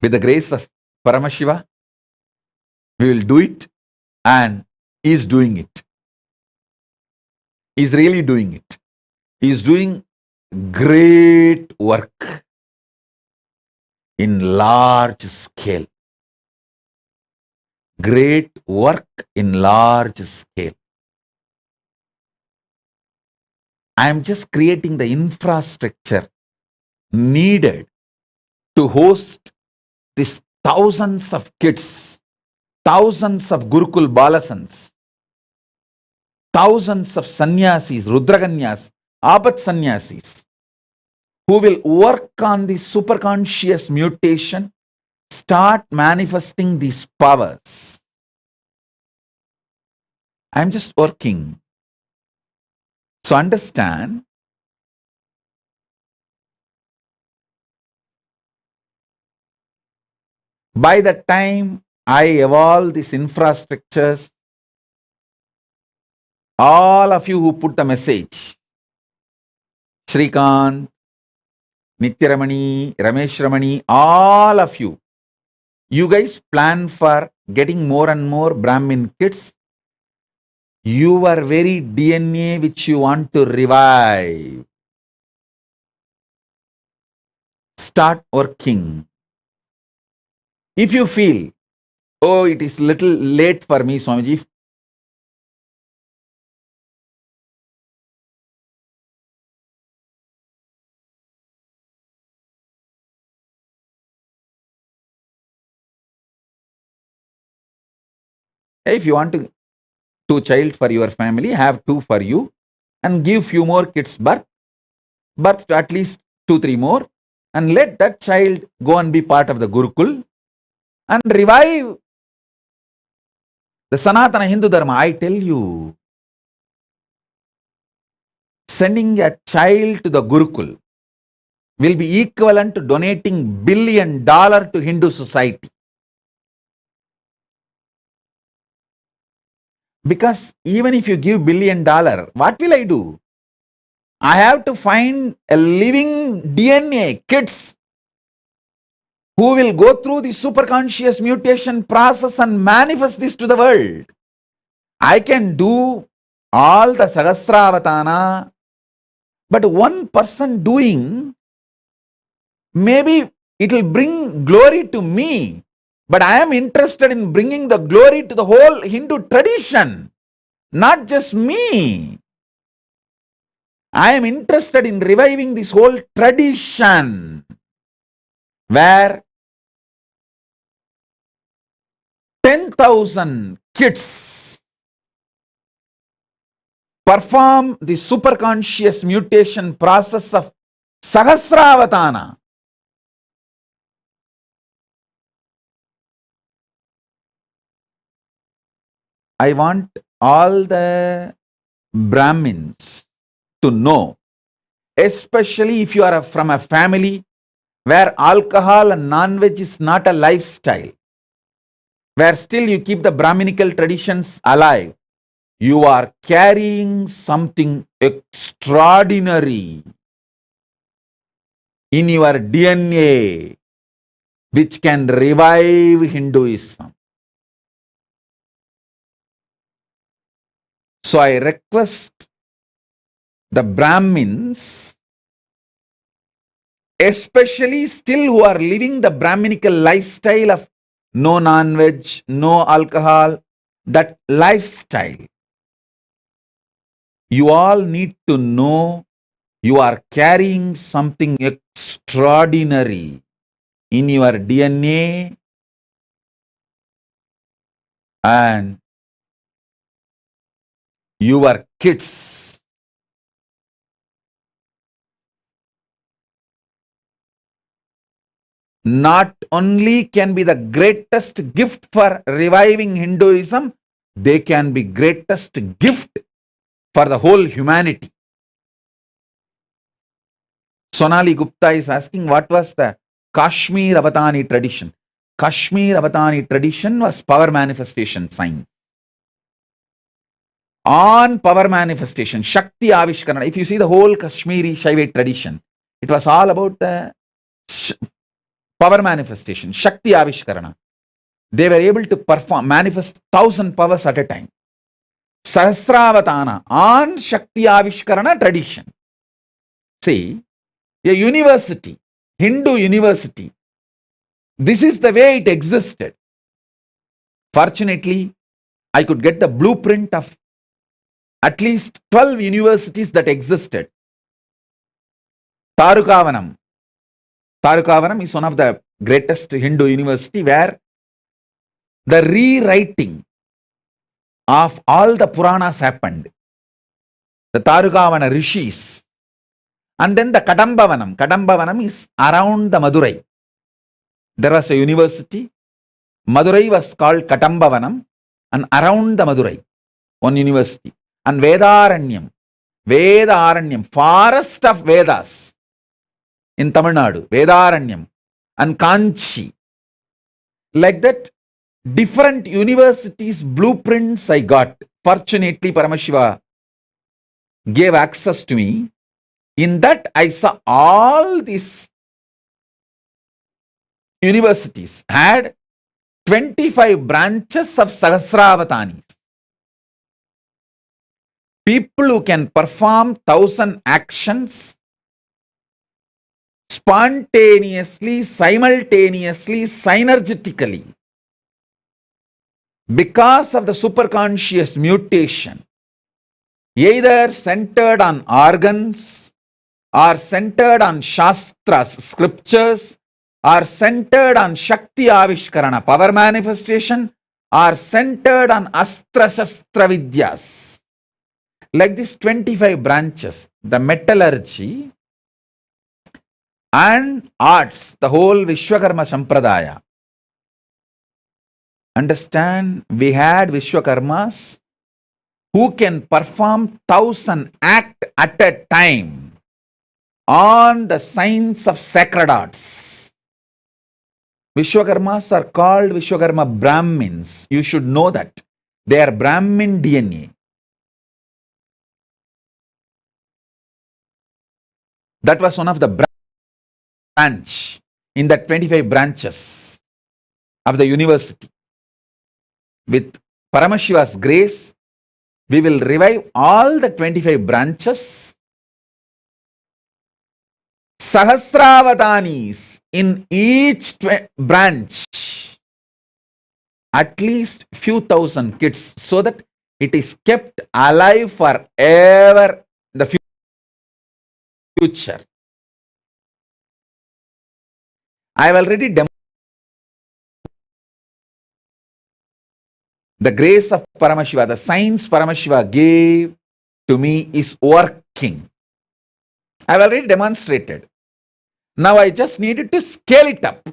with the grace of Paramashiva, we will do it, and he is doing it. He is really doing it. He is doing great work in large scale. Great work in large scale. I am just creating the infrastructure needed to host these thousands of kids, thousands of Gurukul Balasans, thousands of sannyasis, rudraganyas, apat sannyasis, who will work on the superconscious mutation, start manifesting these powers. I am just working. So understand, by the time I evolve these infrastructures, all of you who put the message, Shrikant, Nityaramani, Ramesh Ramani, all of you, you guys plan for getting more and more Brahmin kids. Your very DNA which you want to revive. Start working. If you feel, oh, it is little late for me, Swamiji, if you want to 2 child for your family, have 2 for you, and give few more kids birth to at least 2-3 more, and let that child go and be part of the Gurukul and revive the Sanatana Hindu Dharma. I tell you, sending a child to the Gurukul will be equivalent to donating $1 billion to Hindu society. Because even if you give $1 billion, what will I do? I have to find a living DNA, kids, who will go through the superconscious mutation process and manifest this to the world. I can do all the Sahasravatana, but one person doing, maybe it will bring glory to me, but I am interested in bringing the glory to the whole Hindu tradition, not just me. I am interested in reviving this whole tradition where 10,000 kids perform the superconscious mutation process of Sahasravatana. I want all the Brahmins to know, especially if you are from a family where alcohol and non-veg is not a lifestyle, where still you keep the Brahminical traditions alive, you are carrying something extraordinary in your DNA which can revive Hinduism. So I request the Brahmins, especially still who are living the Brahminical lifestyle of no non-veg, no alcohol, that lifestyle. You all need to know you are carrying something extraordinary in your DNA, and your kids not only can be the greatest gift for reviving Hinduism, they can be greatest gift for the whole humanity. Sonali Gupta is asking, what was the Kashmir Avatani tradition? Kashmir Avatani tradition was power manifestation science. On power manifestation, Shakti Avishkarana. If you see the whole Kashmiri Shaivite tradition, it was all about the power manifestation, Shakti Avishkarana. They were able to manifest 1,000 powers at a time. Sahasravatana on Shakti Avishkarana tradition. See, a university, Hindu university, this is the way it existed. Fortunately, I could get the blueprint of at least 12 universities that existed. Tarukavanam. Tarukavanam is one of the greatest Hindu university where the rewriting of all the Puranas happened. The Tarukavana rishis. And then the Kadambavanam. Kadambavanam is around the Madurai. There was a university. Madurai was called Kadambavanam, and around the Madurai, one university. And Vedaranyam. Vedaranyam, forest of Vedas in Tamil Nadu. Vedaranyam. And Kanchi. Like that, different universities' blueprints I got. Fortunately, Paramashiva gave access to me. In that, I saw all these universities had 25 branches of Sahasravatanis. People who can perform 1,000 actions spontaneously, simultaneously, synergetically. Because of the superconscious mutation, either centered on organs, or centered on Shastras, scriptures, or centered on Shakti Avishkarana, power manifestation, or centered on Astra Shastra Vidyas. Like these 25 branches, the metallurgy and arts, the whole Vishwakarma Sampradaya. Understand, we had Vishwakarmas who can perform 1,000 acts at a time on the science of sacred arts. Vishwakarmas are called Vishwakarma Brahmins. You should know that. They are Brahmin DNA. That was one of the branch in the 25 branches of the university. With Paramashiva's grace, we will revive all the 25 branches. Sahasravatanis in each branch, at least few thousand kids, so that it is kept alive forever in the future. I have already demonstrated the grace of Paramashiva, the science Paramashiva gave to me is working. I have already demonstrated. Now I just needed to scale it up.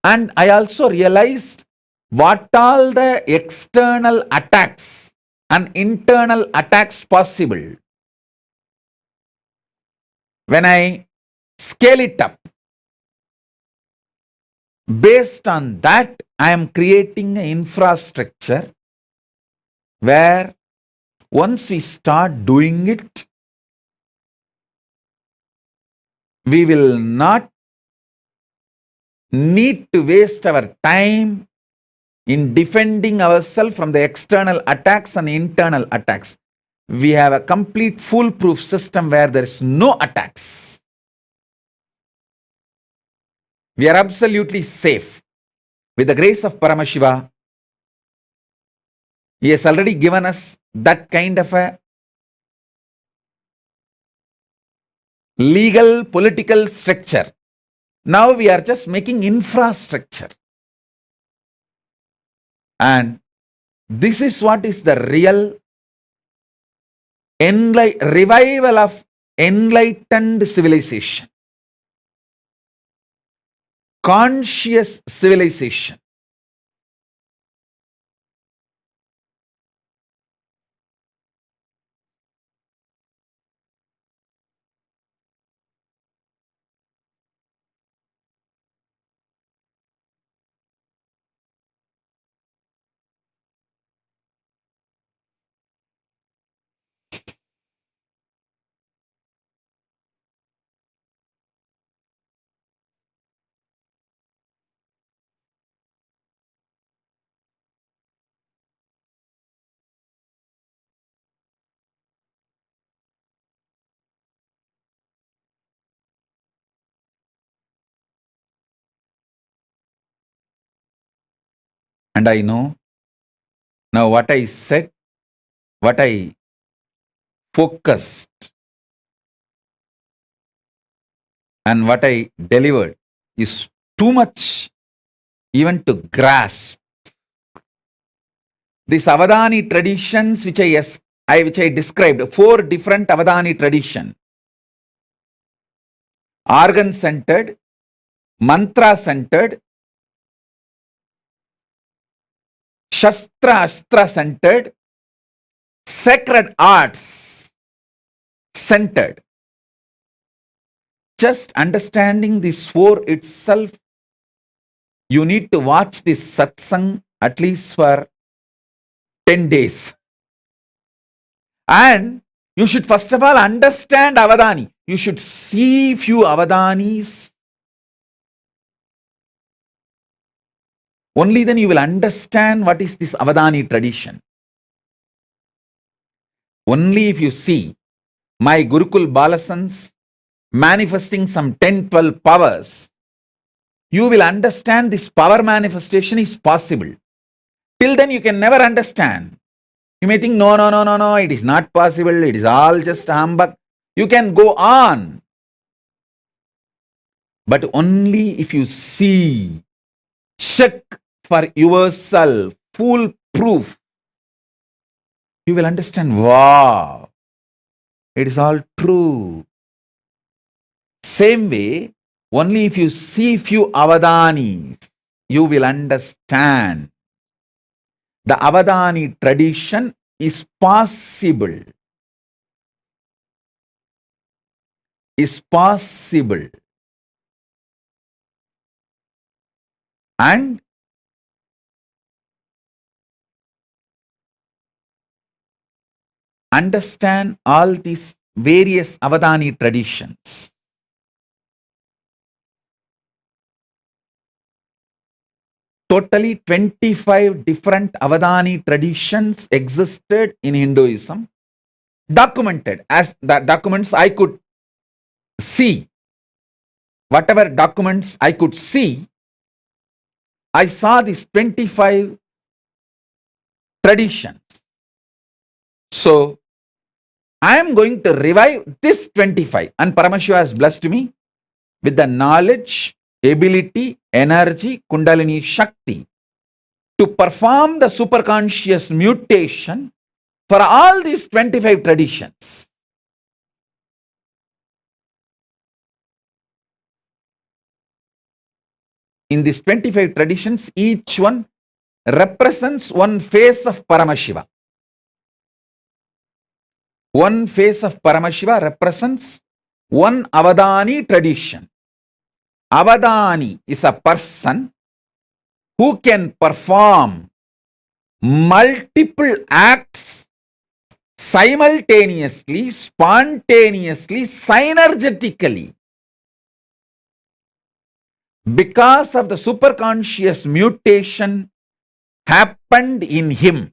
And I also realized what all the external attacks and internal attacks possible. When I scale it up, based on that, I am creating an infrastructure where once we start doing it, we will not need to waste our time in defending ourselves from the external attacks and internal attacks. We have a complete foolproof system where there is no attacks. We are absolutely safe. With the grace of Paramashiva, he has already given us that kind of a legal political structure. Now we are just making infrastructure. And this is what is the real revival of enlightened civilization. Conscious civilization. And I know now what I said, what I focused, and what I delivered is too much even to grasp. These Avadani traditions which I described, 4 different Avadani traditions. Organ-centered, mantra-centered, Shastra-Astra-centered, sacred arts centered. Just understanding this 4 itself, you need to watch this satsang at least for 10 days. And you should first of all understand Avadani. You should see few Avadanis. Only then you will understand what is this Avadani tradition. Only if you see my Gurukul Balasans manifesting some 10-12 powers, you will understand this power manifestation is possible. Till then you can never understand. You may think, no, it is not possible, it is all just humbug. You can go on. But only if you see, check for yourself, foolproof, you will understand, wow, it is all true. Same way, only if you see few Avadanis, you will understand. The Avadani tradition is possible. Is possible. And understand all these various Avadani traditions. Totally 25 different Avadani traditions existed in Hinduism, documented as the documents I could see. Whatever documents I could see, I saw these 25 traditions. So, I am going to revive this 25, and Paramashiva has blessed me with the knowledge, ability, energy, Kundalini Shakti to perform the superconscious mutation for all these 25 traditions. In these 25 traditions, each one represents one face of Paramashiva. One face of Paramashiva represents one Avadani tradition. Avadani is a person who can perform multiple acts simultaneously, spontaneously, synergetically. Because of the superconscious mutation happened in him.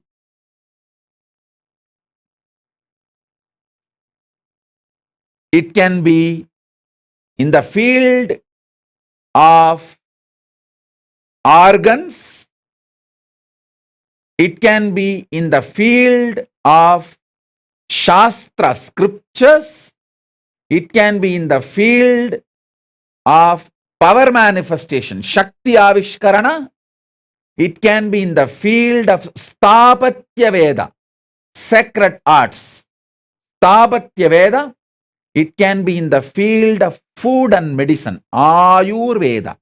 It can be in the field of organs. It can be in the field of Shastra scriptures. It can be in the field of power manifestation, Shakti Avishkarana. It can be in the field of Stapatya Veda, sacred arts. Stapatya Veda. It can be in the field of food and medicine, Ayurveda,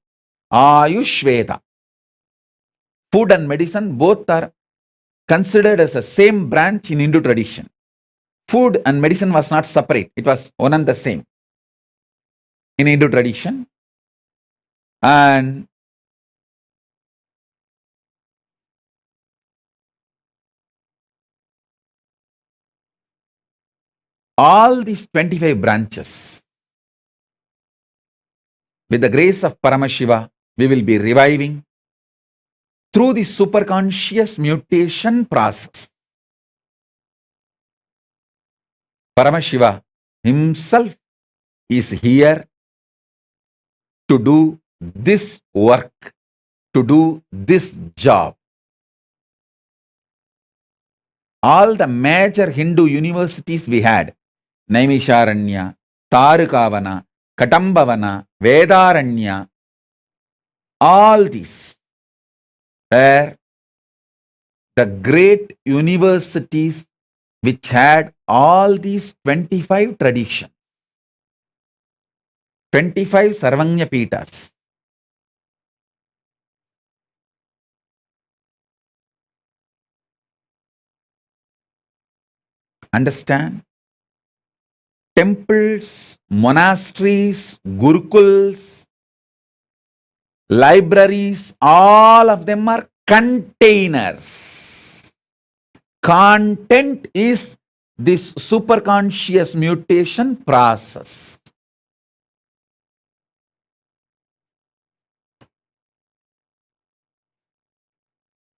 Ayush Veda. Food and medicine both are considered as the same branch in Hindu tradition. Food and medicine was not separate. It was one and the same in Hindu tradition. And all these 25 branches, with the grace of Paramashiva, we will be reviving through the superconscious mutation process. Paramashiva himself is here to do this work, to do this job. All the major Hindu universities we had, Naimisharanya, Tarukavana, Katambavana, Vedaranya, all these were the great universities which had all these 25 traditions, 25 Sarvanya Pitas. Understand? Temples, monasteries, gurukuls, libraries, all of them are containers. Content is this superconscious mutation process.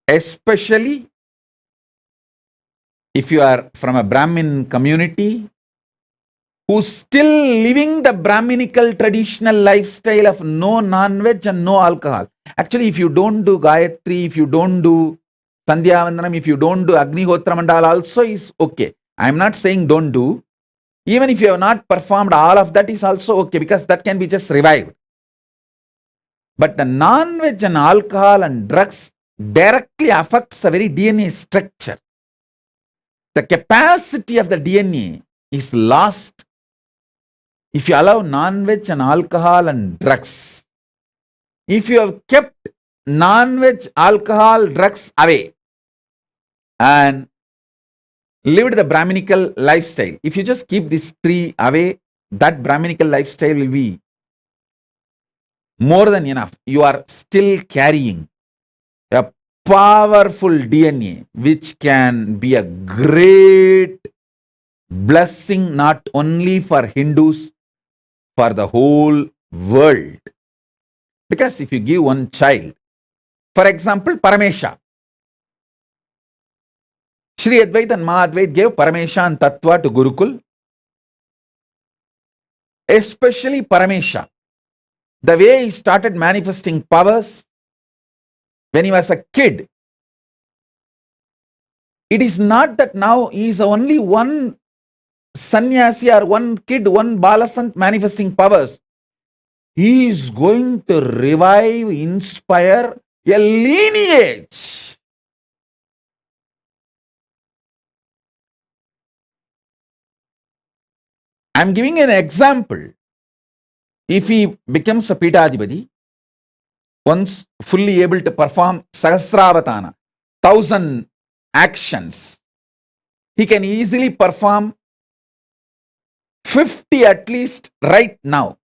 Especially if you are from a Brahmin community who's still living the Brahminical traditional lifestyle of no non-veg and no alcohol. Actually, if you don't do Gayatri, if you don't do Sandhya Vandanam, if you don't do Agnihotra Mandala also is okay. I am not saying don't do. Even if you have not performed all of that is also okay, because that can be just revived. But the non-veg and alcohol and drugs directly affects the very DNA structure. The capacity of the DNA is lost if you allow non-veg and alcohol and drugs. If you have kept non-veg, alcohol, drugs away and lived the Brahminical lifestyle, if you just keep these three away, that Brahminical lifestyle will be more than enough. You are still carrying a powerful DNA which can be a great blessing not only for Hindus, for the whole world. Because if you give one child, for example, Paramesha, Sri Advait and Mahadvait gave Paramesha and Tattva to Gurukul. Especially Paramesha, the way he started manifesting powers when he was a kid. It is not that now he is only one sannyasi or one kid, one balasant manifesting powers. He is going to revive, inspire a lineage. I am giving an example. If he becomes a Pitadipati, once fully able to perform Sahasravatana, 1000 actions, he can easily perform 50 at least right now.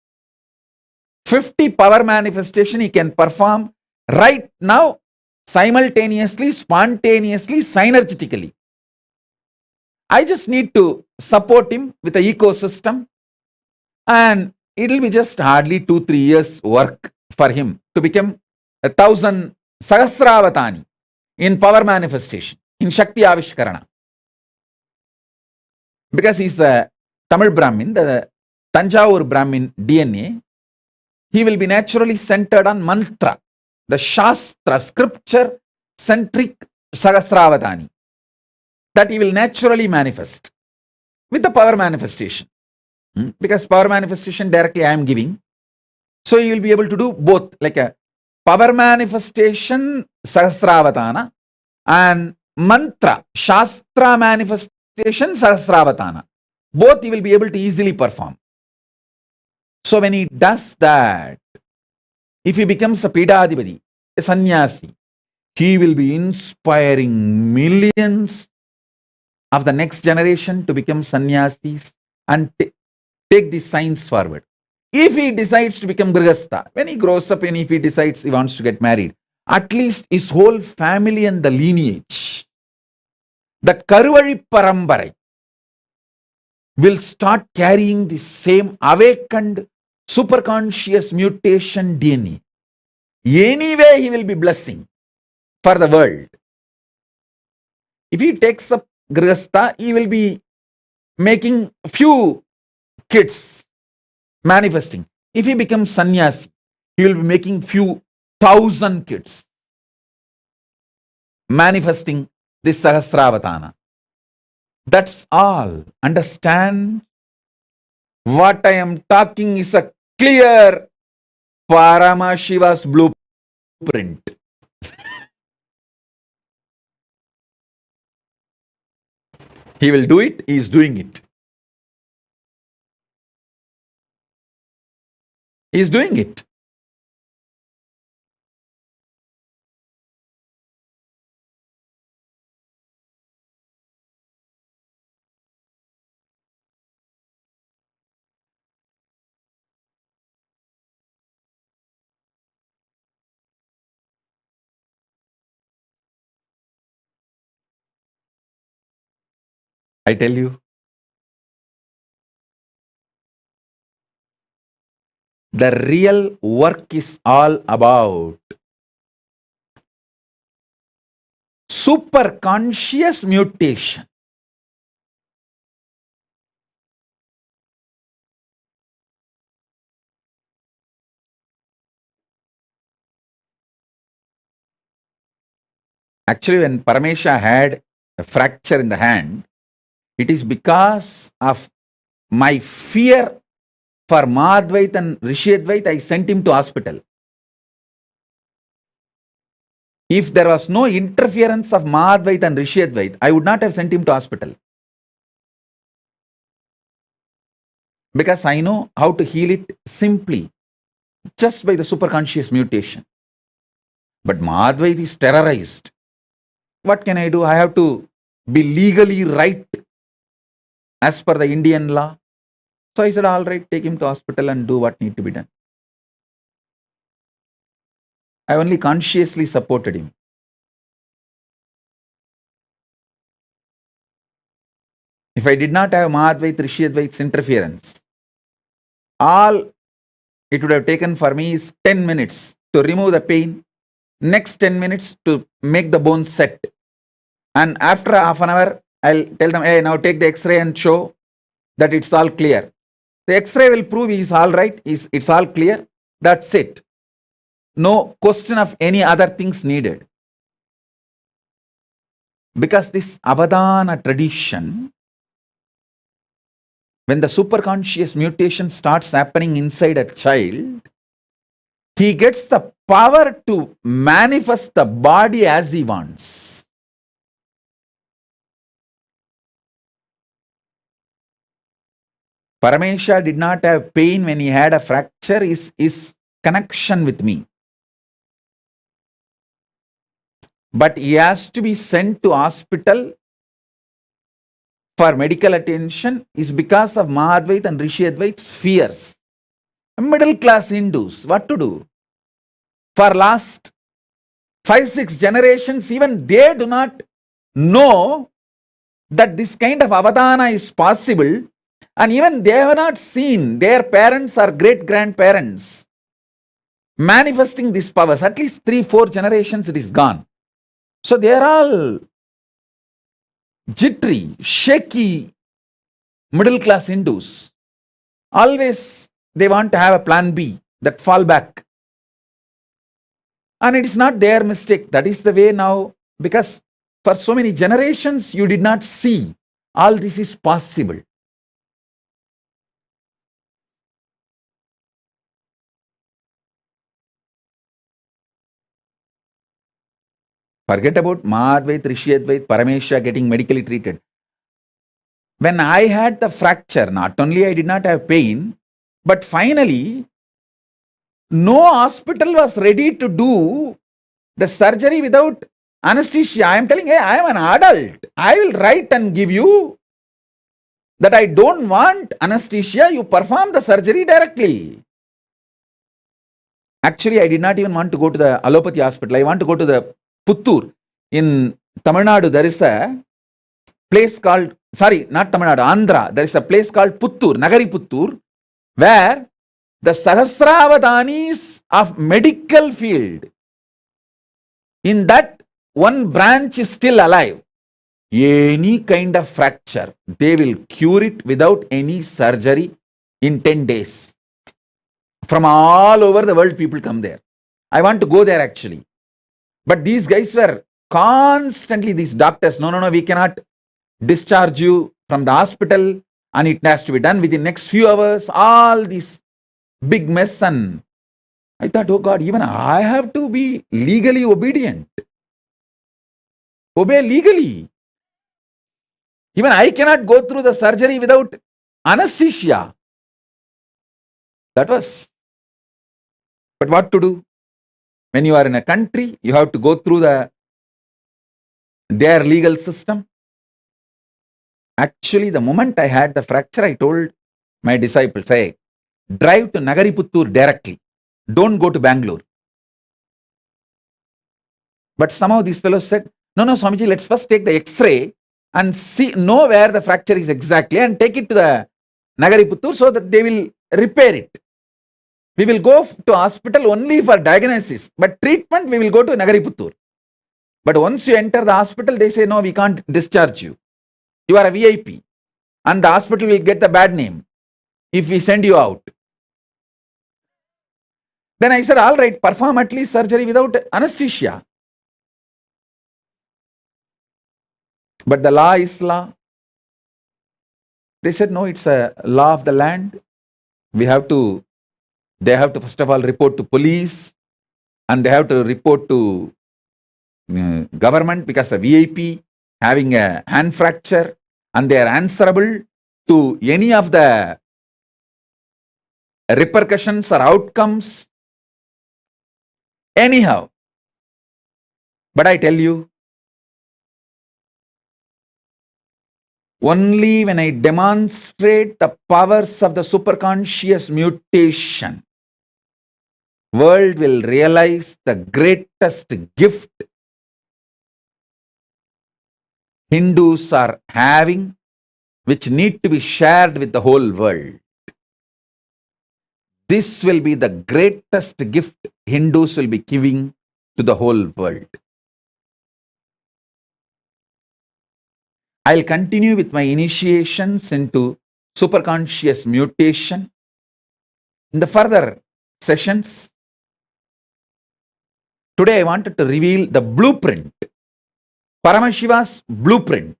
50 power manifestation he can perform right now, simultaneously, spontaneously, synergetically. I just need to support him with the ecosystem, and it will be just hardly 2-3 years work for him to become 1000 Sahasravatani. in power manifestation, in Shakti Avishkarana. Because he's a Tamil Brahmin, the Tanjavur Brahmin DNA, he will be naturally centered on mantra, the Shastra, scripture centric Sahasravadani, that he will naturally manifest with the power manifestation. Because power manifestation directly I am giving. So you will be able to do both, like a power manifestation Sahasravatana and mantra, Shastra manifestation Sahasravatana. Both you will be able to easily perform. So when he does that, if he becomes a Pidadhipati, a sannyasi, he will be inspiring millions of the next generation to become sannyasis and take this science forward. If he decides to become Grihastha, when he grows up and if he decides he wants to get married, at least his whole family and the lineage, that Karuvali Parambarai, will start carrying the same awakened superconscious mutation DNA. Anyway, he will be blessing for the world. If he takes up Grihastha, he will be making few kids manifesting. If he becomes sannyasi, he will be making few thousand kids manifesting this Sahasravatana. That's all. Understand? What I am talking is a clear Paramashiva's blueprint. He will do it, he is doing it. He is doing it. I tell you, the real work is all about super conscious mutation. Actually, when Paramesha had a fracture in the hand, it is because of my fear for Madhvait and Rishiyadvait, I sent him to hospital. If there was no interference of Madhvait and Rishiyadvait, I would not have sent him to hospital. Because I know how to heal it simply, just by the superconscious mutation. But Madhvait is terrorized. What can I do? I have to be legally right as per the Indian law. So I said, all right, take him to hospital and do what need to be done. I only consciously supported him. If I did not have Mahadvait, Rishiyadvait's interference, all it would have taken for me is 10 minutes to remove the pain, next 10 minutes to make the bone set. And after half an hour, I'll tell them, hey, now take the X-ray and show that it's all clear. The X-ray will prove he's all right, it's all clear. That's it. No question of any other things needed. Because this Avadana tradition, when the superconscious mutation starts happening inside a child, he gets the power to manifest the body as he wants. Paramesha did not have pain when he had a fracture, his connection with me. But he has to be sent to hospital for medical attention is because of Mahadvait and Rishiyadvait's fears. Middle class Hindus, what to do? For last 5-6 generations, even they do not know that this kind of avadana is possible, and even they have not seen their parents or great-grandparents manifesting these powers. At least 3-4 generations it is gone. So they are all jittery, shaky, middle class Hindus. Always they want to have a plan B, that fallback. And it is not their mistake. That is the way now, because for so many generations you did not see all this is possible. Forget about Mahadvait, Rishyadvait, Paramesha getting medically treated. When I had the fracture, not only I did not have pain, but finally, no hospital was ready to do the surgery without anesthesia. I am telling, hey, I am an adult. I will write and give you that I don't want anesthesia. You perform the surgery directly. Actually, I did not even want to go to the allopathy hospital. I want to go to the Puttur. In Tamil Nadu, there is a place called, sorry, not Tamil Nadu, Andhra. There is a place called Puttur, Nagari Puttur, where the Sahasravadanis of medical field, in that one branch is still alive. Any kind of fracture, they will cure it without any surgery in 10 days. From all over the world, people come there. I want to go there actually. But these guys were constantly, these doctors, no, we cannot discharge you from the hospital and it has to be done within next few hours. All this big mess. And I thought, oh God, even I have to be legally obedient. Obey legally. Even I cannot go through the surgery without anesthesia. That was. But what to do? When you are in a country, you have to go through their legal system. Actually, the moment I had the fracture, I told my disciples, hey, drive to Nagari Puttur directly. Don't go to Bangalore. But somehow these fellows said, no, Swamiji, let's first take the X-ray and know where the fracture is exactly and take it to the Nagari Puttur so that they will repair it. We will go to hospital only for diagnosis, but treatment we will go to Nagari Puttur. But once you enter the hospital, they say, no, we can't discharge you. You are a VIP. And the hospital will get the bad name if we send you out. Then I said, all right, perform at least surgery without anesthesia. But the law is law. They said, no, it's a law of the land. They have to first of all report to police and they have to report to government because a VIP having a hand fracture and they are answerable to any of the repercussions or outcomes. Anyhow, but I tell you, only when I demonstrate the powers of the superconscious mutation, world will realize the greatest gift Hindus are having, which need to be shared with the whole world. This will be the greatest gift Hindus will be giving to the whole world. I'll continue with my initiations into superconscious mutation in the further sessions. Today I wanted to reveal the blueprint, Paramashiva's blueprint.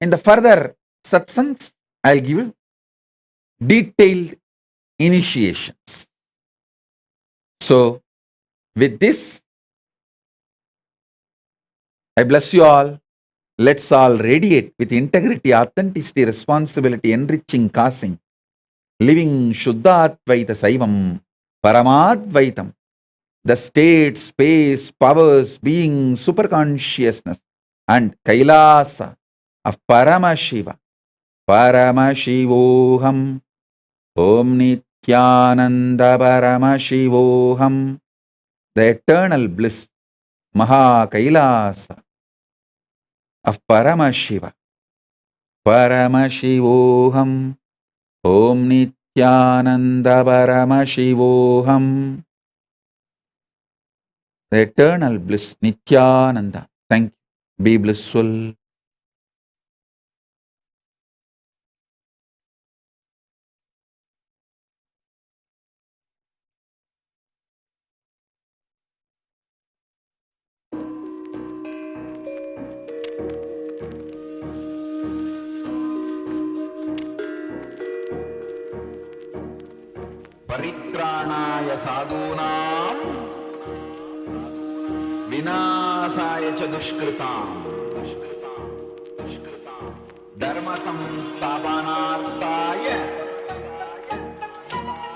In the further satsangs, I'll give you detailed initiations. So, with this, I bless you all. Let's all radiate with integrity, authenticity, responsibility, enriching, causing, living Shuddhatvaita Saivam, Paramadvaitam, the state, space, powers, being, superconsciousness, and Kailasa of Paramashiva. Paramashivoham, Om Nityananda Paramashivoham, the eternal bliss, Maha Kailasa of Paramashiva. Paramashivoham, Om Nityananda Paramashivoham. the eternal bliss, Nityananda. Thank you. Be blissful. परित्राणाय साधूनां विनाशाय च दुष्कृतां धर्म संस्थापनार्थाय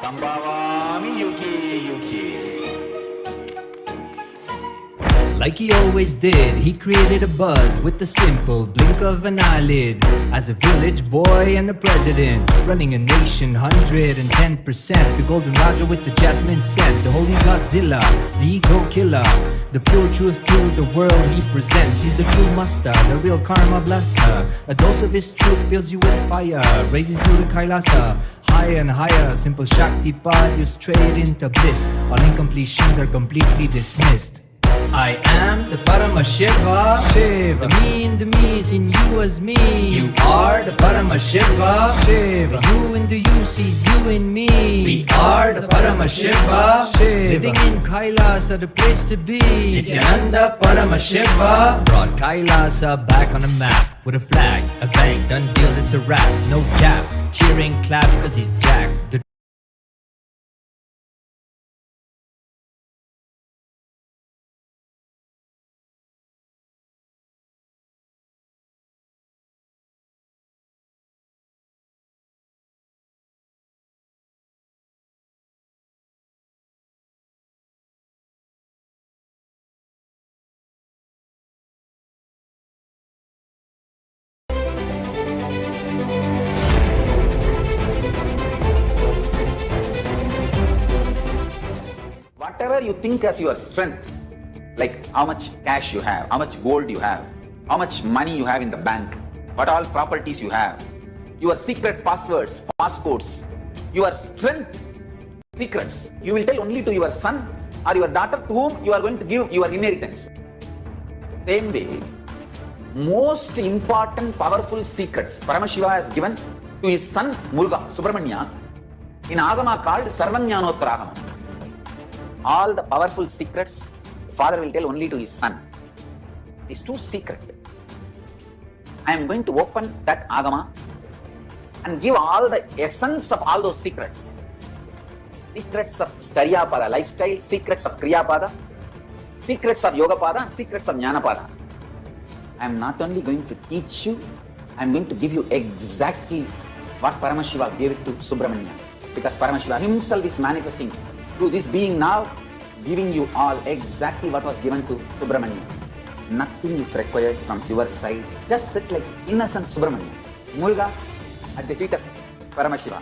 संभवामि युगे युगे. Like he always did, he created a buzz with the simple blink of an eyelid. As a village boy and a president, running a nation 110%. The golden Raja with the jasmine scent, the holy Godzilla, the ego killer, the pure truth to the world he presents. He's the true master, the real karma blaster. A dose of his truth fills you with fire, raises you to Kailasa, higher and higher. Simple Shakti path, you straight into bliss. All incompletions are completely dismissed. I am the Parama Shiva. Shiva. The me in the me is in you as me. You are the Parama Shiva. Shiva. The you in the you sees you in me. We are the Parama Shiva. Shiva. Living in Kailasa, the place to be. Nityananda Parama Shiva. Brought Kailasa back on the map with a flag, a bang, done deal, it's a wrap. No gap, cheering, clap, cause he's jacked. The Whatever you think as your strength, like how much cash you have, how much gold you have, how much money you have in the bank, what all properties you have, your secret passwords, passcodes, your strength secrets, you will tell only to your son or your daughter to whom you are going to give your inheritance. Same way, most important powerful secrets Paramashiva has given to his son Muruga, Subramanya, in Agama called Sarvanyanottara. All the powerful secrets, father will tell only to his son. It's too secret. I am going to open that Agama and give all the essence of all those secrets. Secrets of Staryapada lifestyle, secrets of Kriyapada, secrets of Yogapada, secrets of Jnanapada. I am not only going to teach you, I am going to give you exactly what Paramashiva gave it to Subramanya. Because Paramashiva himself is manifesting through this being now, giving you all exactly what was given to Subramanya. Nothing is required from your side. Just sit like innocent Subramanya, Muruga at the feet of Paramashiva.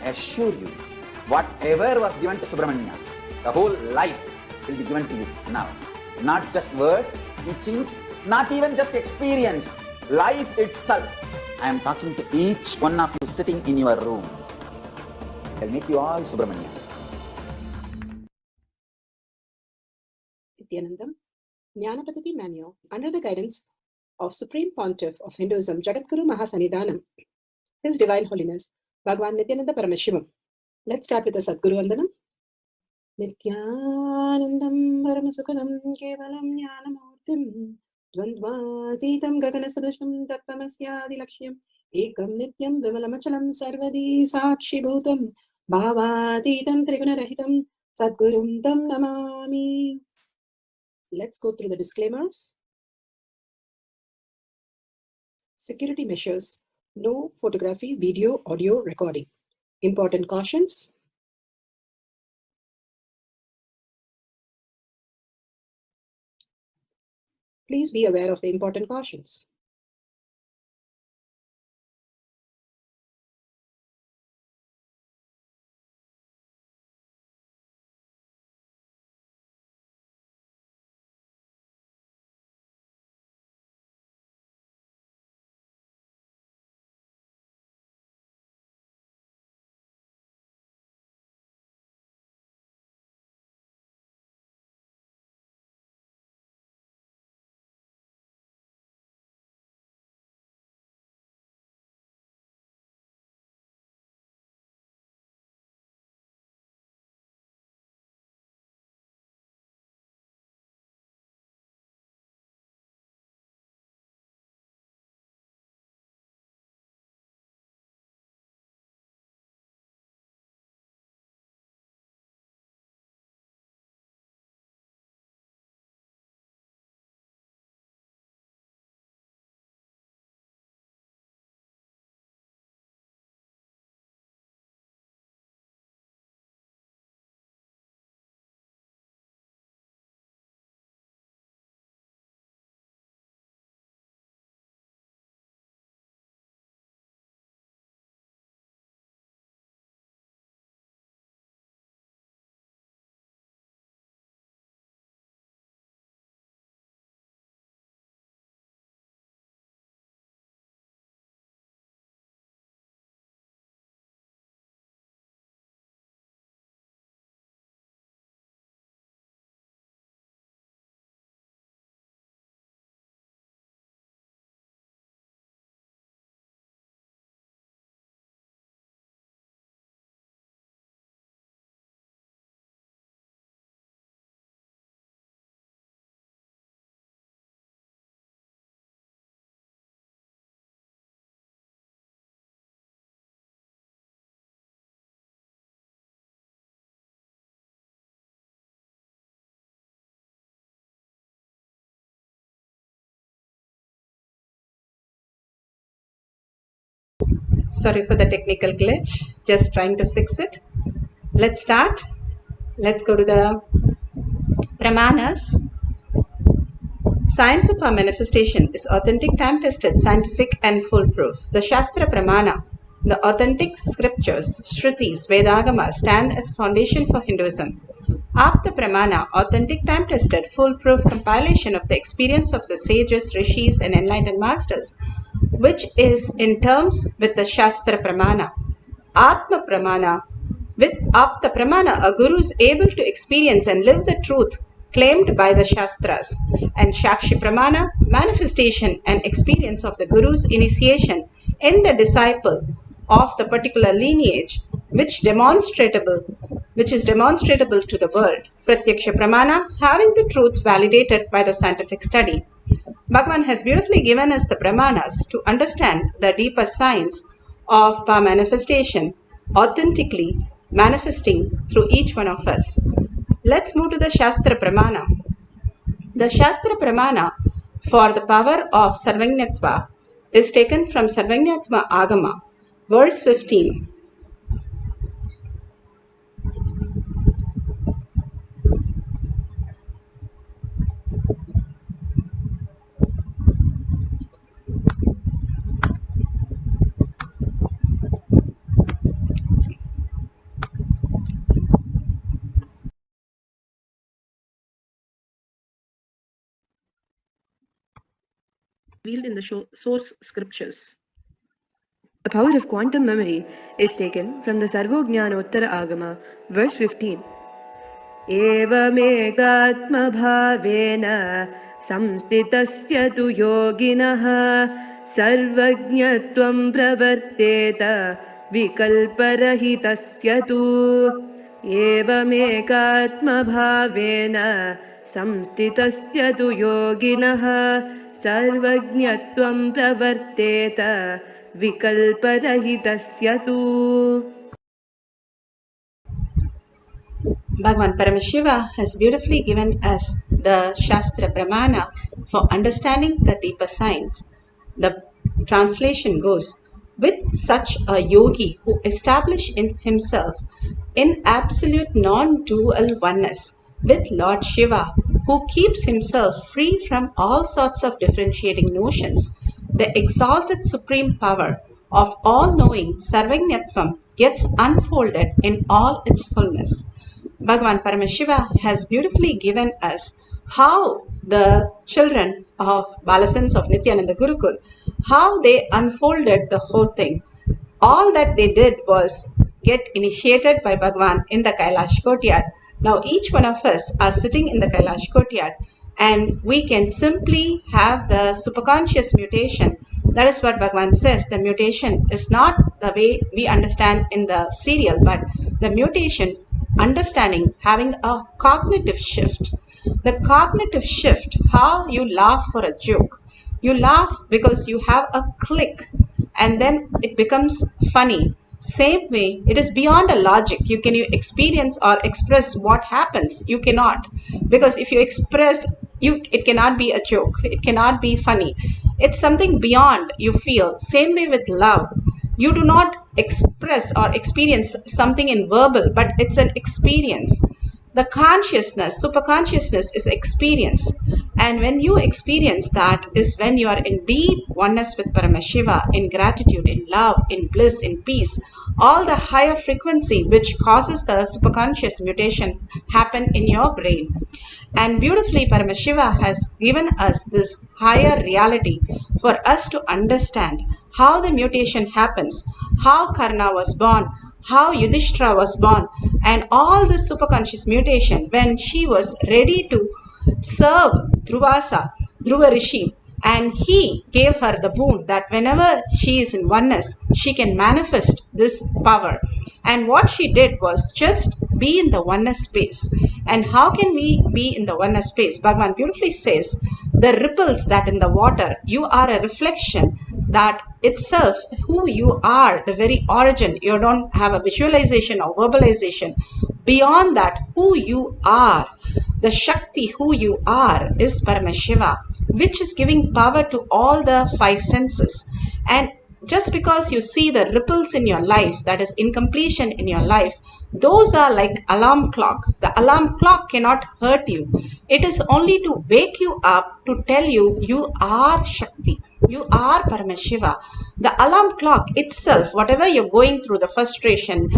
I assure you, whatever was given to Subramanya, the whole life will be given to you now. Not just words, teachings, not even just experience, life itself. I am talking to each one of you sitting in your room. I'll make you all Subramanya. Nityanandam, Jnanapadati Manual, under the guidance of Supreme Pontiff of Hinduism, Jagadguru Mahasanidhanam, His Divine Holiness, Bhagwan Nityananda Paramashivam. Let's start with the Sadguru Vandanam. Nityanandam Paramasukhanam Kevalam Jnanamurtim Dvandvatitam Gaganasadasham Tattvamasya Laksham Ekam Nityam Vimalamachalam Sarvadi Sakshi Bhutam Bhavatitam Trigunarahitam Sadgurum Tam Namami. Let's go through the disclaimers. Security measures. No photography, video, audio recording. Important cautions. Please be aware of the important cautions. Sorry for the technical glitch, just trying to fix it. Let's start. Let's go to the Pramanas. Science of our manifestation is authentic, time-tested, scientific and foolproof. The Shastra Pramana, the authentic scriptures, Shrutis, Vedagamas, stand as foundation for Hinduism. Apta Pramana, authentic, time-tested, foolproof compilation of the experience of the sages, rishis and enlightened masters, which is in terms with the Shastra Pramana. Atma Pramana, with Apta Pramana, a guru is able to experience and live the truth claimed by the Shastras. And Shakshi Pramana, manifestation and experience of the guru's initiation in the disciple of the particular lineage, which is demonstrable to the world. Pratyaksha Pramana, having the truth validated by the scientific study. Bhagavan has beautifully given us the Pramanas to understand the deeper science of our manifestation, authentically manifesting through each one of us. Let's move to the Shastra Pramana. The Shastra Pramana for the power of Sarvajñatva is taken from Sarvajñatva Agama, verse 15. Revealed in the source scriptures. The power of quantum memory is taken from the Sarvojñanottara Agama, verse 15. एवमेकात्मभावेन संस्थितस्य तु योगिनः सर्वज्ञत्वं प्रवर्तेत विकल्परहितस्य तु एवमेकात्मभावेन संस्थितस्य तु योगिनः सर्वज्ञत्वं प्रवर्तेत विकल्परहितस्य तु. Bhagavan Paramashiva has beautifully given us the Shastra Pramana for understanding the deeper science. The translation goes, with such a yogi who established in himself in absolute non-dual oneness with Lord Shiva, who keeps himself free from all sorts of differentiating notions, the exalted supreme power of all-knowing Sarvajñatvam gets unfolded in all its fullness. Bhagavan Paramashiva has beautifully given us how the children of Balasans of Nityananda Gurukul, how they unfolded the whole thing. All that they did was get initiated by Bhagavan in the Kailash Courtyard. Now each one of us are sitting in the Kailash Courtyard and we can simply have the superconscious mutation. That is what Bhagavan says. The mutation is not the way we understand in the serial, but the mutation understanding, having a cognitive shift. The cognitive shift, how you laugh for a joke. You laugh because you have a click and then it becomes funny. Same way, it is beyond a logic. Can you experience or express what happens? You cannot. Because if you express, it cannot be a joke. It cannot be funny. It's something beyond you feel. Same way with love. You do not express or experience something in verbal, but it's an experience. The consciousness, superconsciousness is experience. And when you experience that is when you are in deep oneness with Paramashiva, in gratitude, in love, in bliss, in peace. All the higher frequency which causes the superconscious mutation happen in your brain. And beautifully Paramashiva has given us this higher reality for us to understand how the mutation happens, how Karna was born, how Yudhishthira was born, and all this superconscious mutation when she was ready to serve Dhruva Rishi, and he gave her the boon that whenever she is in oneness, she can manifest this power. And what she did was just be in the oneness space. And how can we be in the oneness space? Bhagavan beautifully says, the ripples that in the water, you are a reflection that itself, who you are, the very origin. You don't have a visualization or verbalization. Beyond that, who you are, the Shakti, who you are, is Paramashiva, which is giving power to all the five senses. And just because you see the ripples in your life, that is incompletion in your life, those are like alarm clock. The alarm clock cannot hurt you. It is only to wake you up, to tell you you are Shakti. You are Paramashiva. The alarm clock itself, whatever you're going through, the frustration,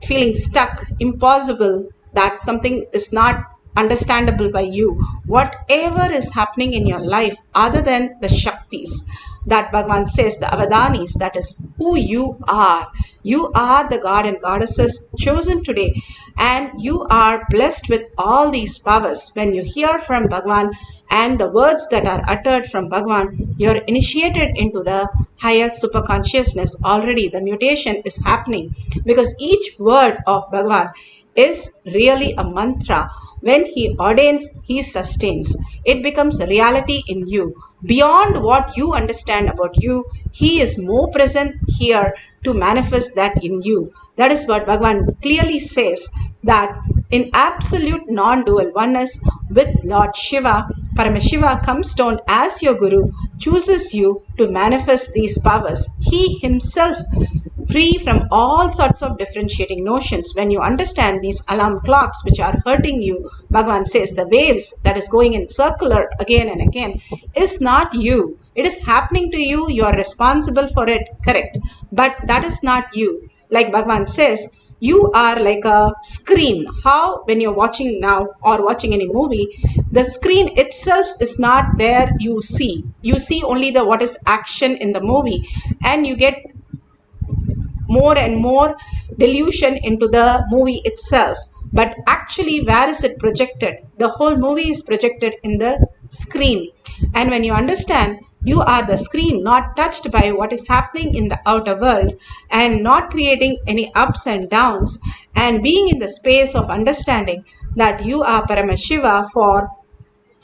feeling stuck, impossible, that something is not understandable by you, whatever is happening in your life other than the Shaktis, that Bhagavan says, the Avadanis, that is who you are. You are the God and goddesses chosen today, and you are blessed with all these powers. When you hear from Bhagavan and the words that are uttered from Bhagavan, you're initiated into the higher superconsciousness. Already the mutation is happening, because each word of Bhagavan is really a mantra. When he ordains, he sustains. It becomes a reality in you. Beyond what you understand about you, he is more present here to manifest that in you. That is what Bhagavan clearly says, that in absolute non-dual oneness with Lord Shiva, Paramashiva comes down as your Guru, chooses you to manifest these powers. He himself, free from all sorts of differentiating notions. When you understand these alarm clocks which are hurting you, Bhagavan says the waves that is going in circular again and again is not you. It is happening to you. You are responsible for it, correct. But that is not you. Like Bhagavan says, you are like a screen. How when you're watching now or watching any movie, the screen itself is not there. You see only the what is action in the movie, and you get more and more delusion into the movie itself. But actually, where is it projected? The whole movie is projected in the screen. And when you understand you are the screen, not touched by what is happening in the outer world, and not creating any ups and downs, and being in the space of understanding that you are Paramashiva for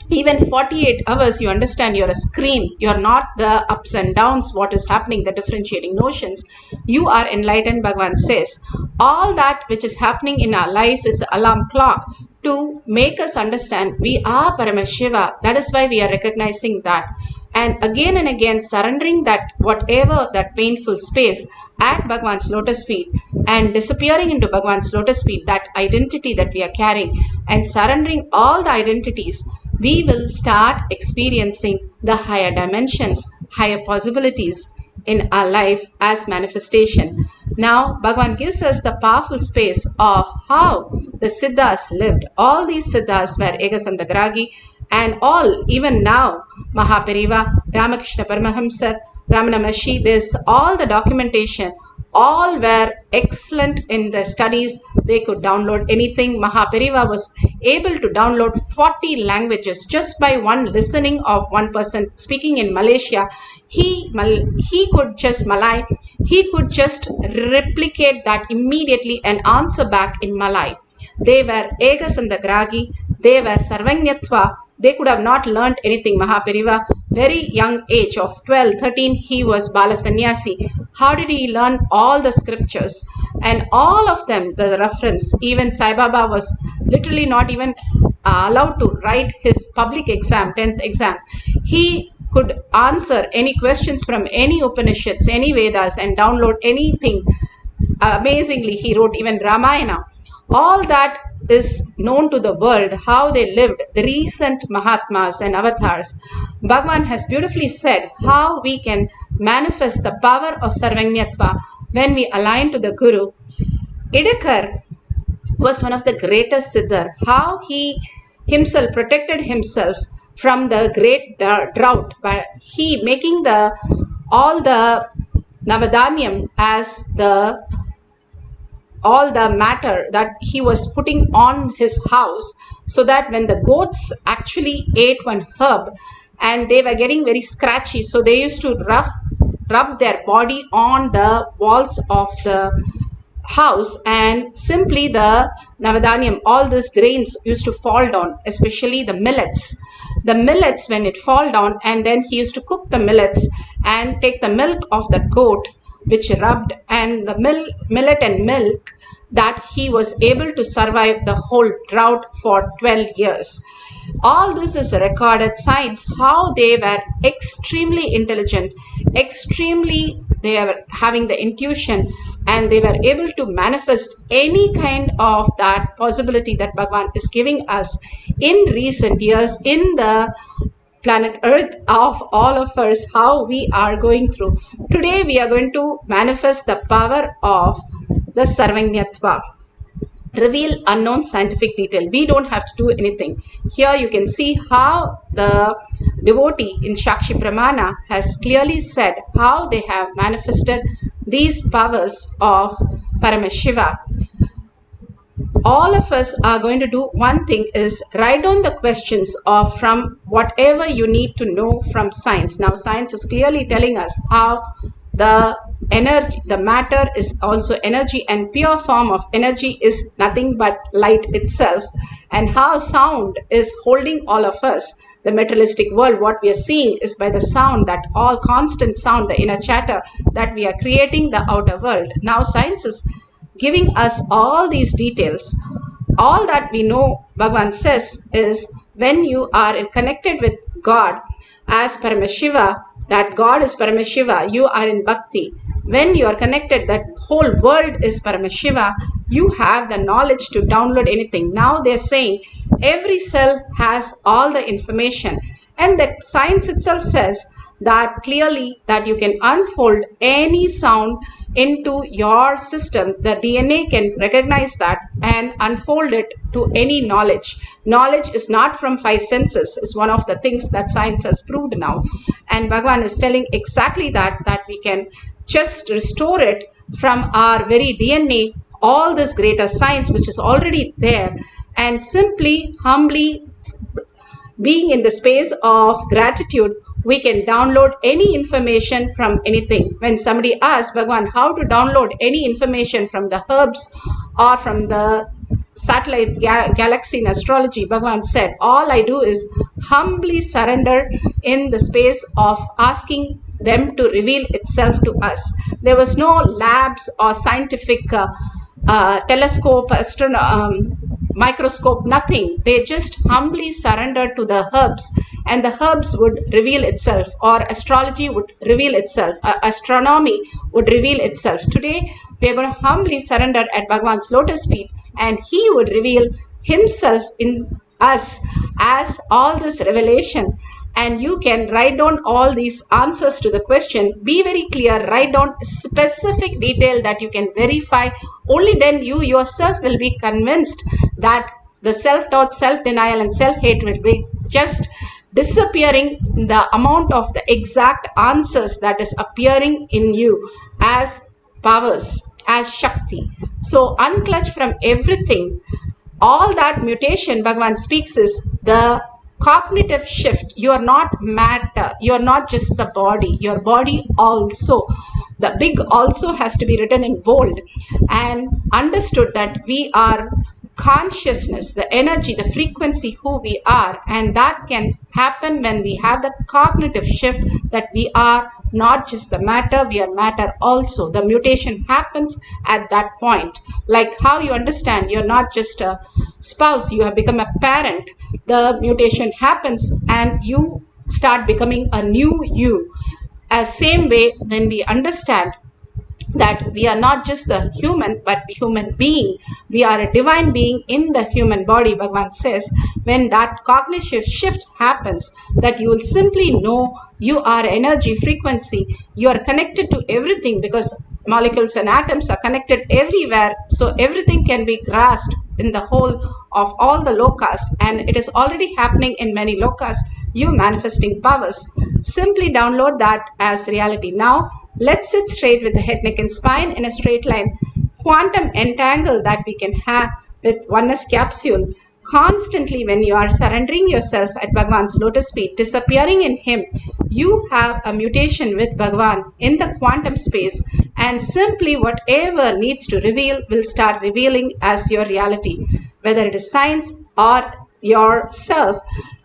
even 48 hours, you understand you're a screen. You're not the ups and downs, what is happening, the differentiating notions. You are enlightened, Bhagavan says. All that which is happening in our life is an alarm clock to make us understand we are Paramashiva. That is why we are recognizing that. And again surrendering that whatever that painful space at Bhagavan's lotus feet, and disappearing into Bhagavan's lotus feet, that identity that we are carrying, and surrendering all the identities, we will start experiencing the higher dimensions, higher possibilities in our life as manifestation. Now, Bhagavan gives us the powerful space of how the Siddhas lived. All these Siddhas were Egasandagragi, and all, even now, Mahapariva, Ramakrishna Paramahamsa, Ramana Maharshi, there's all the documentation. All were excellent in the studies. They could download anything. Mahapariva was able to download 40 languages just by one listening of one person speaking in Malaysia. He could just Malay. He could just replicate that immediately and answer back in Malay. They were Egasandagragi. They were Sarvanyatva. They could have not learnt anything. Mahapariva, very young age of 12, 13, he was Bala Sannyasi. How did he learn all the scriptures? And all of them, the reference, even Sai Baba was literally not even allowed to write his public exam, 10th exam. He could answer any questions from any Upanishads, any Vedas, and download anything. Amazingly, he wrote even Ramayana. All that is known to the world, how they lived, the recent Mahatmas and avatars. Bhagavan has beautifully said how we can manifest the power of Sarvanyatva when we align to the Guru. Idakar was one of the greatest Siddhar. How he himself protected himself from the great drought by he making all the Navadanyam as all the matter that he was putting on his house, so that when the goats actually ate one herb and they were getting very scratchy, so they used to rub their body on the walls of the house, and simply the Navadanyam, all these grains used to fall down, especially the millets. The millets, when it fall down, and then he used to cook the millets and take the milk of the goat which rubbed, and the millet and milk, that he was able to survive the whole drought for 12 years. All this is recorded science, how they were extremely intelligent, extremely, they were having the intuition, and they were able to manifest any kind of that possibility that Bhagavan is giving us in recent years in the planet Earth of all of us, how we are going through. Today we are going to manifest the power of the Sarvanyatva, reveal unknown scientific detail. We don't have to do anything. Here you can see how the devotee in Shakshi Pramana has clearly said how they have manifested these powers of Paramashiva. All of us are going to do one thing, is write down the questions of from whatever you need to know from science. Now science is clearly telling us how the energy, the matter is also energy, and pure form of energy is nothing but light itself, and how sound is holding all of us. The materialistic world, what we are seeing is by the sound, that all constant sound, the inner chatter, that we are creating the outer world. Now science is giving us all these details. All that we know, Bhagavan says, is when you are connected with God as Paramashiva, that God is Paramashiva, you are in Bhakti. When you are connected, that whole world is Paramashiva, you have the knowledge to download anything. Now they're saying every cell has all the information, and the science itself says that clearly that you can unfold any sound into your system. The DNA can recognize that and unfold it to any knowledge. Knowledge is not from five senses, is one of the things that science has proved now. And Bhagavan is telling exactly that we can just restore it from our very DNA, all this greater science which is already there, and simply, humbly being in the space of gratitude, we can download any information from anything. When somebody asks Bhagavan how to download any information from the herbs or from the satellite galaxy in astrology, Bhagavan said, all I do is humbly surrender in the space of asking them to reveal itself to us. There was no labs or scientific telescope, microscope, nothing. They just humbly surrendered to the herbs, and the herbs would reveal itself, or astrology would reveal itself, astronomy would reveal itself. Today we are going to humbly surrender at Bhagavan's lotus feet, and he would reveal himself in us as all this revelation. And you can write down all these answers to the question. Be very clear, write down specific detail that you can verify. Only then you yourself will be convinced that the self-doubt, self-denial and self-hate will be just disappearing in the amount of the exact answers that is appearing in you as powers, as Shakti. So unclutch from everything. All that mutation Bhagavan speaks is the cognitive shift. You are not matter, you are not just the body, your body also. The big also has to be written in bold, and understood that we are consciousness, the energy, the frequency, who we are. And that can happen when we have the cognitive shift that we are not just the matter, we are matter also. The mutation happens at that point. Like how you understand you're not just a spouse, you have become a parent. The mutation happens and you start becoming a new you. As same way, when we understand that we are not just the human, but human being, we are a divine being in the human body, Bhagavan says, when that cognitive shift happens, that you will simply know you are energy, frequency, you are connected to everything, because molecules and atoms are connected everywhere, so everything can be grasped in the whole of all the lokas, and it is already happening in many lokas. You manifesting powers, simply download that as reality. Now let's sit straight with the head, neck and spine in a straight line. Quantum entangle that we can have with oneness capsule. Constantly when you are surrendering yourself at Bhagavan's lotus feet, disappearing in him, you have a mutation with Bhagavan in the quantum space, and simply whatever needs to reveal will start revealing as your reality. Whether it is science or yourself,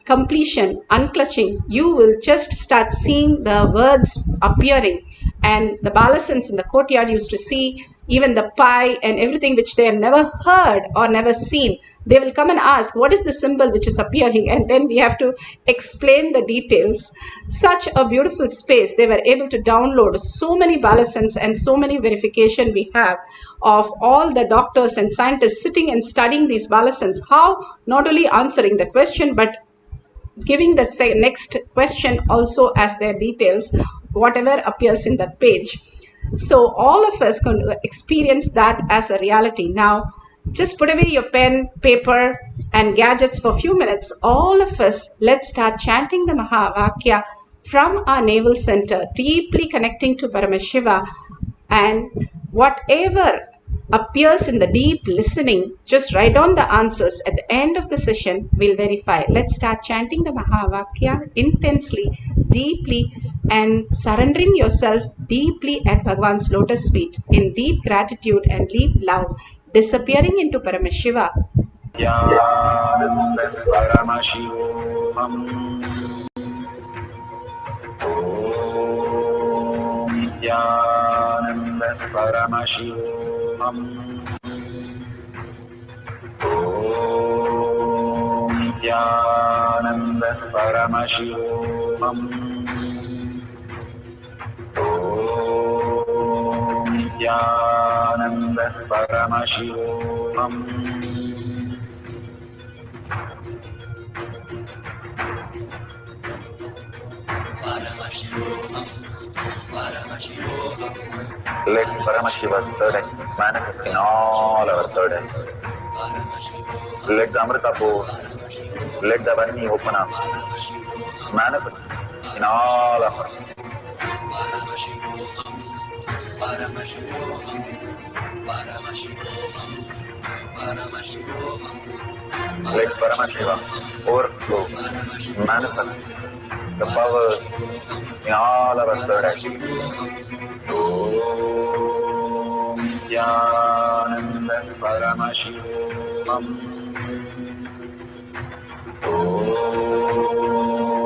completion, unclutching, you will just start seeing the words appearing. And the Balasans in the courtyard used to see even the pie and everything which they have never heard or never seen. They will come and ask, what is the symbol which is appearing? And then we have to explain the details. Such a beautiful space. They were able to download so many ballasons and so many verification we have of all the doctors and scientists sitting and studying these ballasons. How not only answering the question, but giving the next question also as their details, whatever appears in that page. So all of us can experience that as a reality. Now, just put away your pen, paper, and gadgets for a few minutes. All of us, let's start chanting the Mahavakya from our navel center, deeply connecting to Paramashiva, and whatever appears in the deep listening, just write down the answers. At the end of the session, we'll verify. Let's start chanting the Mahavakya intensely, deeply, and surrendering yourself deeply at Bhagwan's lotus feet in deep gratitude and deep love, disappearing into Paramashiva. Paramashivam. Om Nityananda Paramashivam. Om Nityananda Paramashivam. Let Paramashiva's third eye manifest in all our third eyes. Let the Amrita pour, let the Varni open up, manifest in all of us. Let Paramashiva overflow, manifest the powers in all our third eyes. Om Nityananda Paramashivam. Om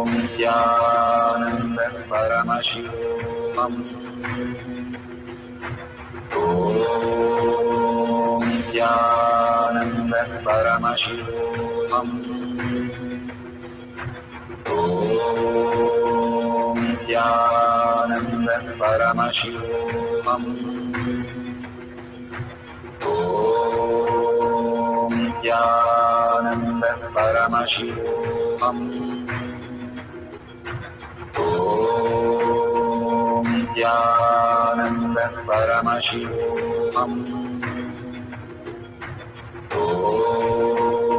Nityananda Paramashivam. Om Nityananda Paramashivam. Om Nityananda Paramashivam. Om Nityananda Paramashivam. Om Nityananda Paramashivam. Om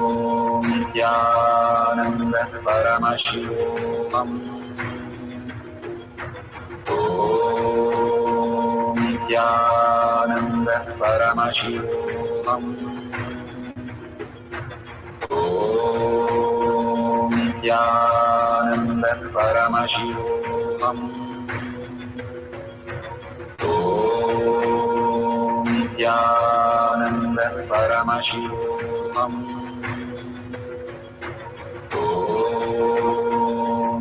Nityananda Paramashivam. Om Nityananda Paramashivam. Om Nityananda Paramashivam. Om Nityananda Paramashivam. Om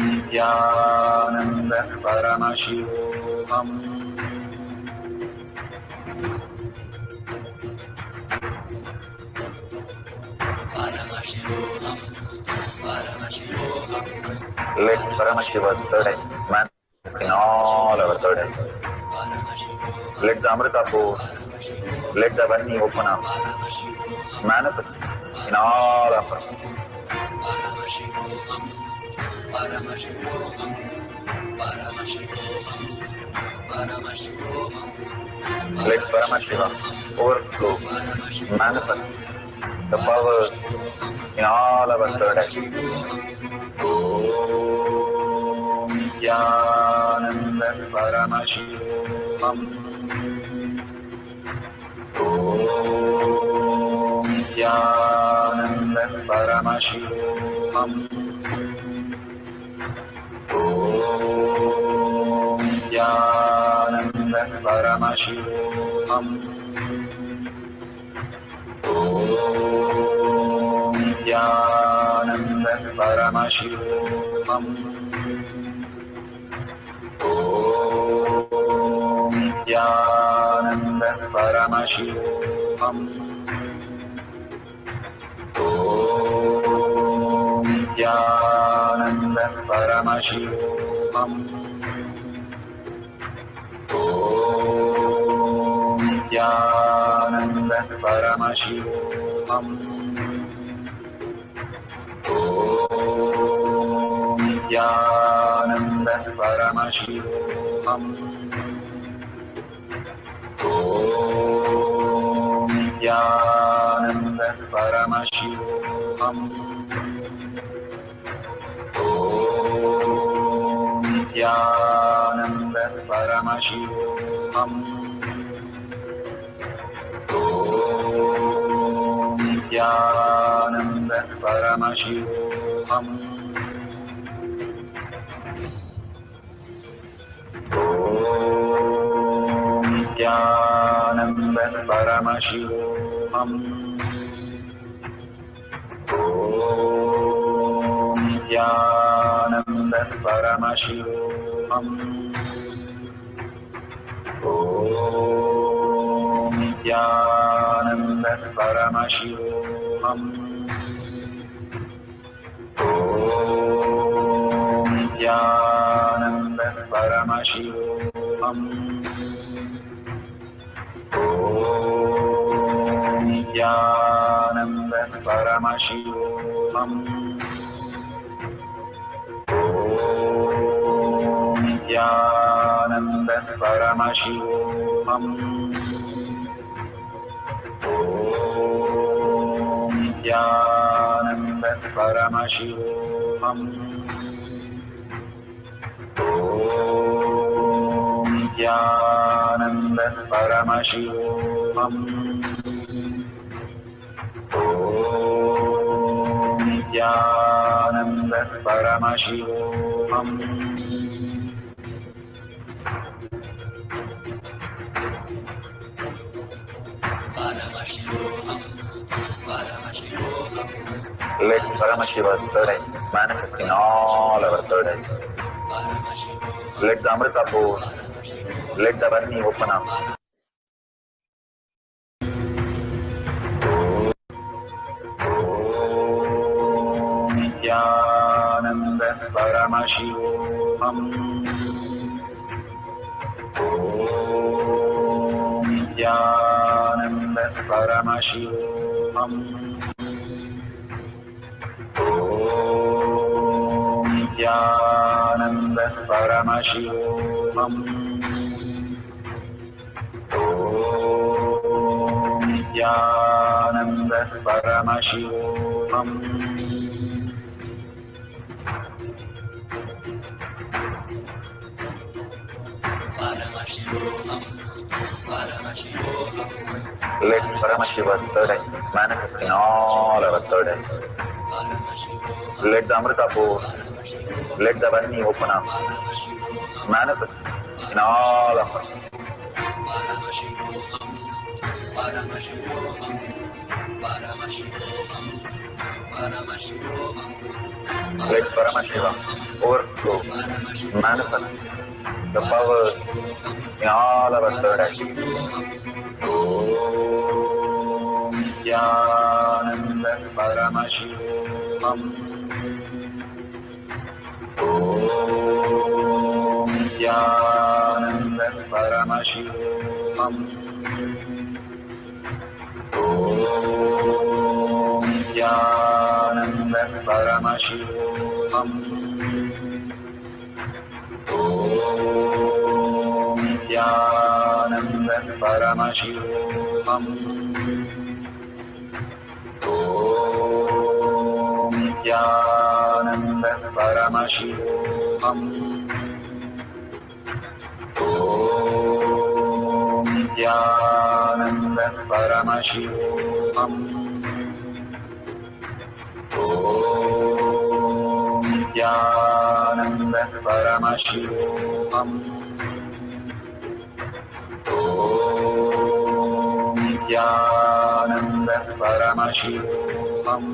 Nityananda Paramashivam. Let Paramashiva's third eye manifest in all our third eyes. Let the Amrita pour, let the Varni open up, manifest in all of us. Let Paramashiva overflow, manifest the powers in all our third eyes. Om Nityananda Paramashivam. Om Nityananda Paramashivam. Om Nityananda Paramashivam. Om Nityananda Paramashivam. Om Nityananda Paramashivoham. Om Nityananda Paramashivoham. Om Nityananda Paramashivoham. Om Nityananda Paramashivoham. Om Nityananda Paramashivoham. Om Nityananda Paramashivoham. Om Nityananda Paramashivoham. Om Nityananda Paramashivoham. Om Nityananda Paramashivoham. Om Nityananda Paramashivoham. Om Nityananda Paramashivoham. Om Nityananda Paramashivoham. Om Nityananda Paramashivoham. Om Nityananda Paramashivoham. Om Nityananda Paramashivoham. Om Nityananda Paramashivoham. Let Paramashiva's third eye manifest in all our third eyes. Let the Amrita pour, let the Varni open up. Om Nityananda Paramashivoham. Om Nityananda Paramashivoham. Om Nityananda Paramashivoham. Om Nityananda Paramashivoham. Let Paramashiva's third eye manifest in all our third eyes. Let the Amrita pour, let the Varni open up, manifest in all of us. Let Paramashiva overflow, manifest the powers in all our third eyes. Om Nityananda Paramashivoham. Om Nityananda Paramashivoham. Om Nityananda Paramashivoham. Om Nityananda Paramashivoham. Om Nityananda Paramashivoham. Om Nityananda Paramashivoham. Om Nityananda Paramashivoham. Om Nityananda Paramashivoham.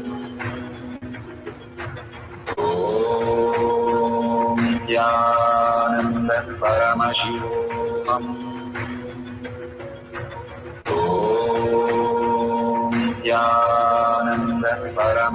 Om Nityananda Paramashivoham.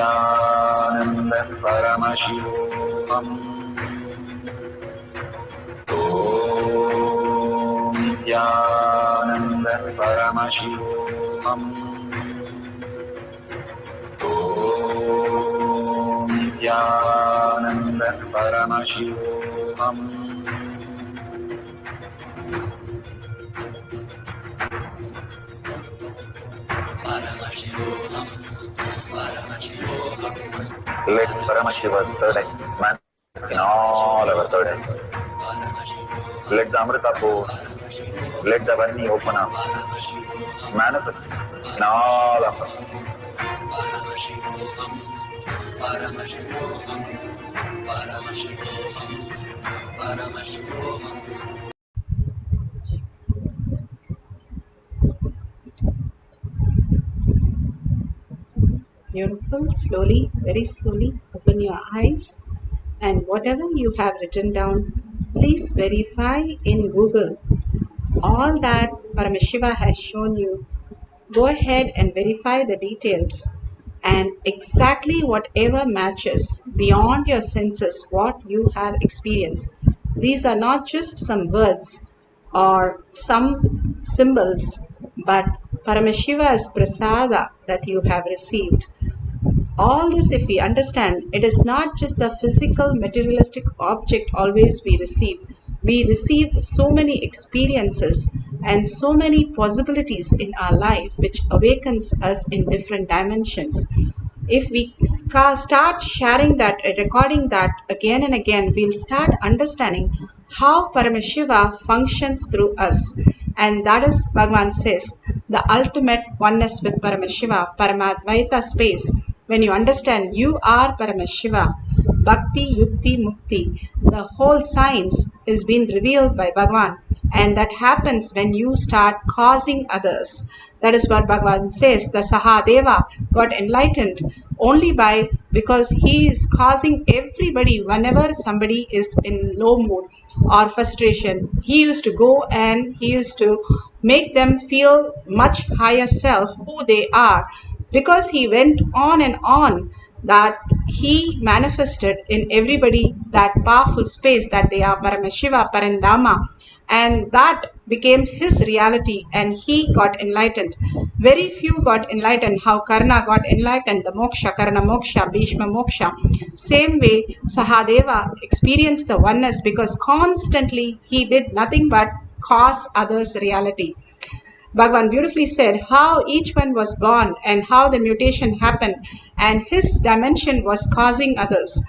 Nityanand परमशिवोऽहम् ॐ नित्यानंद परमशिवोऽहम् ॐ नित्यानंद परमशिवोऽहम् Let Paramashiva's third eye manifest in all our third eyes. Let the Amrita pour, let the Varni open up, manifest in all of us. Beautiful. Slowly, very slowly, open your eyes, and whatever you have written down, please verify in Google. All that Paramashiva has shown you, go ahead and verify the details, and exactly whatever matches beyond your senses what you have experienced. These are not just some words or some symbols, but Paramashiva's prasada that you have received. All this, if we understand, it is not just the physical materialistic object always we receive. We receive so many experiences and so many possibilities in our life which awakens us in different dimensions. If we start sharing that, recording that again and again, we'll start understanding how Paramashiva functions through us. And that is, Bhagavan says, the ultimate oneness with Paramashiva, Paramadvaita space. When you understand you are Paramashiva, Bhakti, Yukti, Mukti, the whole science is being revealed by Bhagavan. And that happens when you start causing others. That is what Bhagavan says. The Sahadeva got enlightened only because he is causing everybody, whenever somebody is in low mood or frustration, he used to go and he used to make them feel much higher self who they are, because he went on and on that he manifested in everybody that powerful space that they are Paramashiva, Parandama, and that became his reality and he got enlightened. Very few got enlightened. How Karna got enlightened, the moksha, Karna moksha, Bhishma moksha. Same way Sahadeva experienced the oneness because constantly he did nothing but cause others reality. Bhagavan beautifully said how each one was born and how the mutation happened, and his dimension was causing others.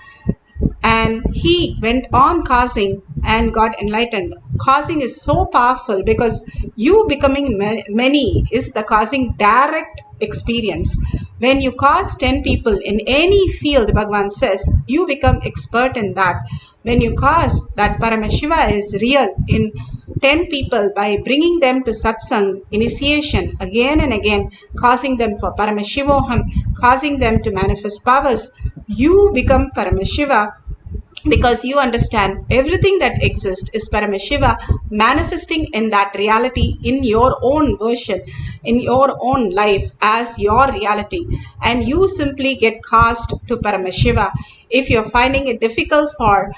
And he went on causing and got enlightened. Causing is so powerful because you becoming many is the causing direct experience. When you cause 10 people in any field, Bhagavan says, you become expert in that. When you cause that Paramashiva is real in 10 people by bringing them to satsang, initiation, again and again, causing them for Paramashivoham, causing them to manifest powers, you become Paramashiva because you understand everything that exists is Paramashiva manifesting in that reality in your own version, in your own life as your reality. And you simply get cast to Paramashiva. If you're finding it difficult for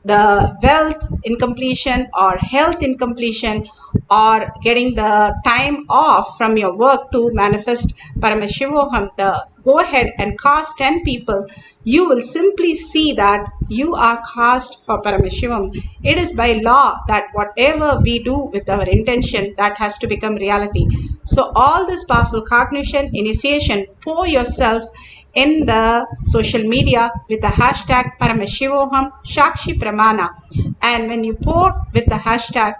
the wealth incompletion or health incompletion or getting the time off from your work to manifest Paramashivoham, go ahead and cast 10 people, you will simply see that you are cast for Paramashivam. It is by law that whatever we do with our intention, that has to become reality. So all this powerful cognition, initiation, pour yourself in the social media with the hashtag Paramashivoham Shakshi Pramana. And when you pour with the hashtag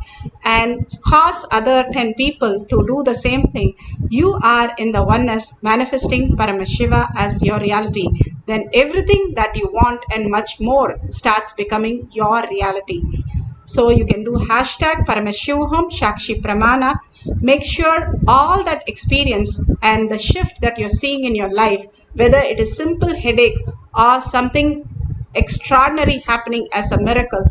and cause other 10 people to do the same thing, you are in the oneness manifesting Paramashiva as your reality. Then everything that you want and much more starts becoming your reality. So you can do hashtag Paramashivoham Shakshi Pramana. Make sure all that experience and the shift that you're seeing in your life, whether it is simple headache or something extraordinary happening as a miracle,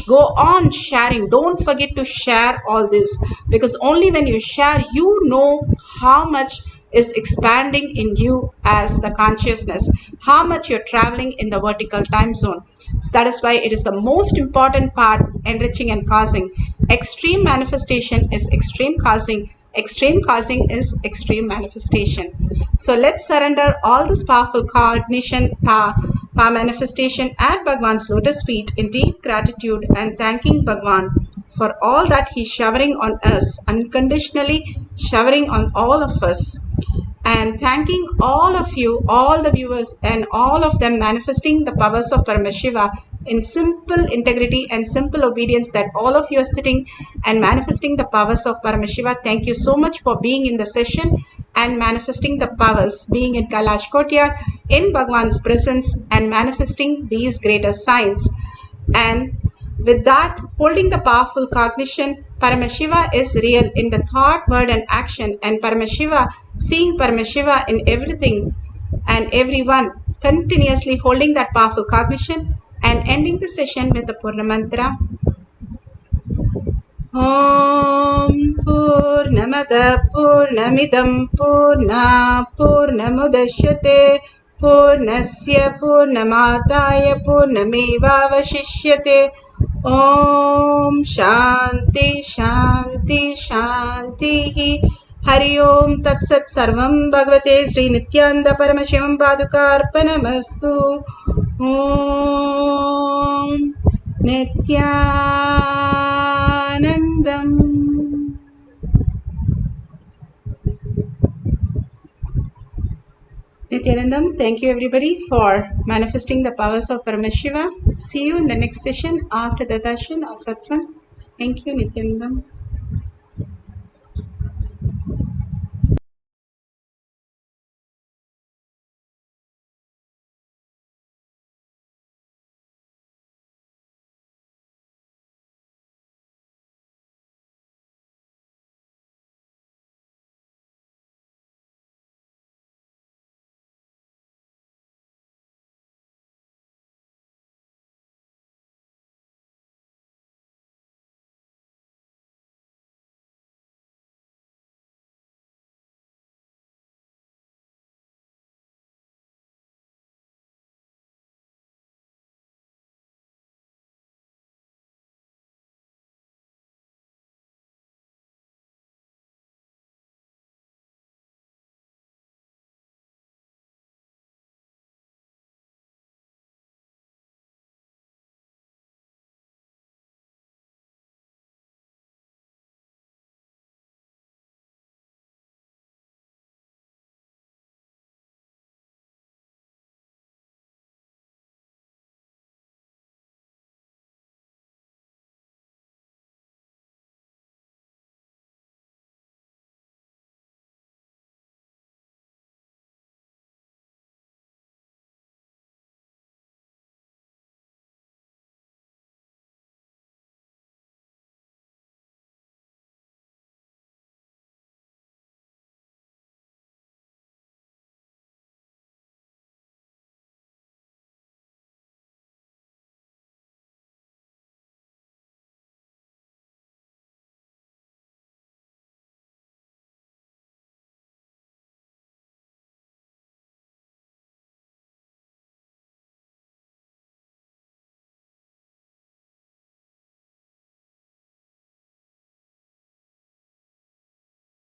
go on sharing. Don't forget to share all this, because only when you share, you know how much is expanding in you as the consciousness, how much you're traveling in the vertical time zone. So that is why it is the most important part, enriching and causing. Extreme manifestation is extreme causing. Extreme causing is extreme manifestation. So let's surrender all this powerful cognition, power manifestation at Bhagwan's lotus feet in deep gratitude and thanking Bhagwan for all that he's showering on us, unconditionally showering on all of us. And thanking all of you, all the viewers, and all of them manifesting the powers of Paramashiva in simple integrity and simple obedience, that all of you are sitting and manifesting the powers of Paramashiva. Thank you so much for being in the session and manifesting the powers, being in Kailash Courtyard, in Bhagwan's presence, and manifesting these greater signs. And with that, holding the powerful cognition, Paramashiva is real in the thought, word, and action, and Paramashiva, seeing Paramashiva in everything and everyone, continuously holding that powerful cognition, and ending the session with the Purna Mantra. Om Purnamada Purnamidam Purna Purnamudashyate Purnasya Purnamataya Purnamevavashishyate. Om Shanti Shanti Shanti. Hari Om Tat Sat Sarvam Bhagavate Sri Nityanda Paramashivam Padukarpanamastu. Om Nityanandam. Nityanandam, thank you everybody for manifesting the powers of Paramashiva. See you in the next session after the darshan or satsang. Thank you, Nityanandam.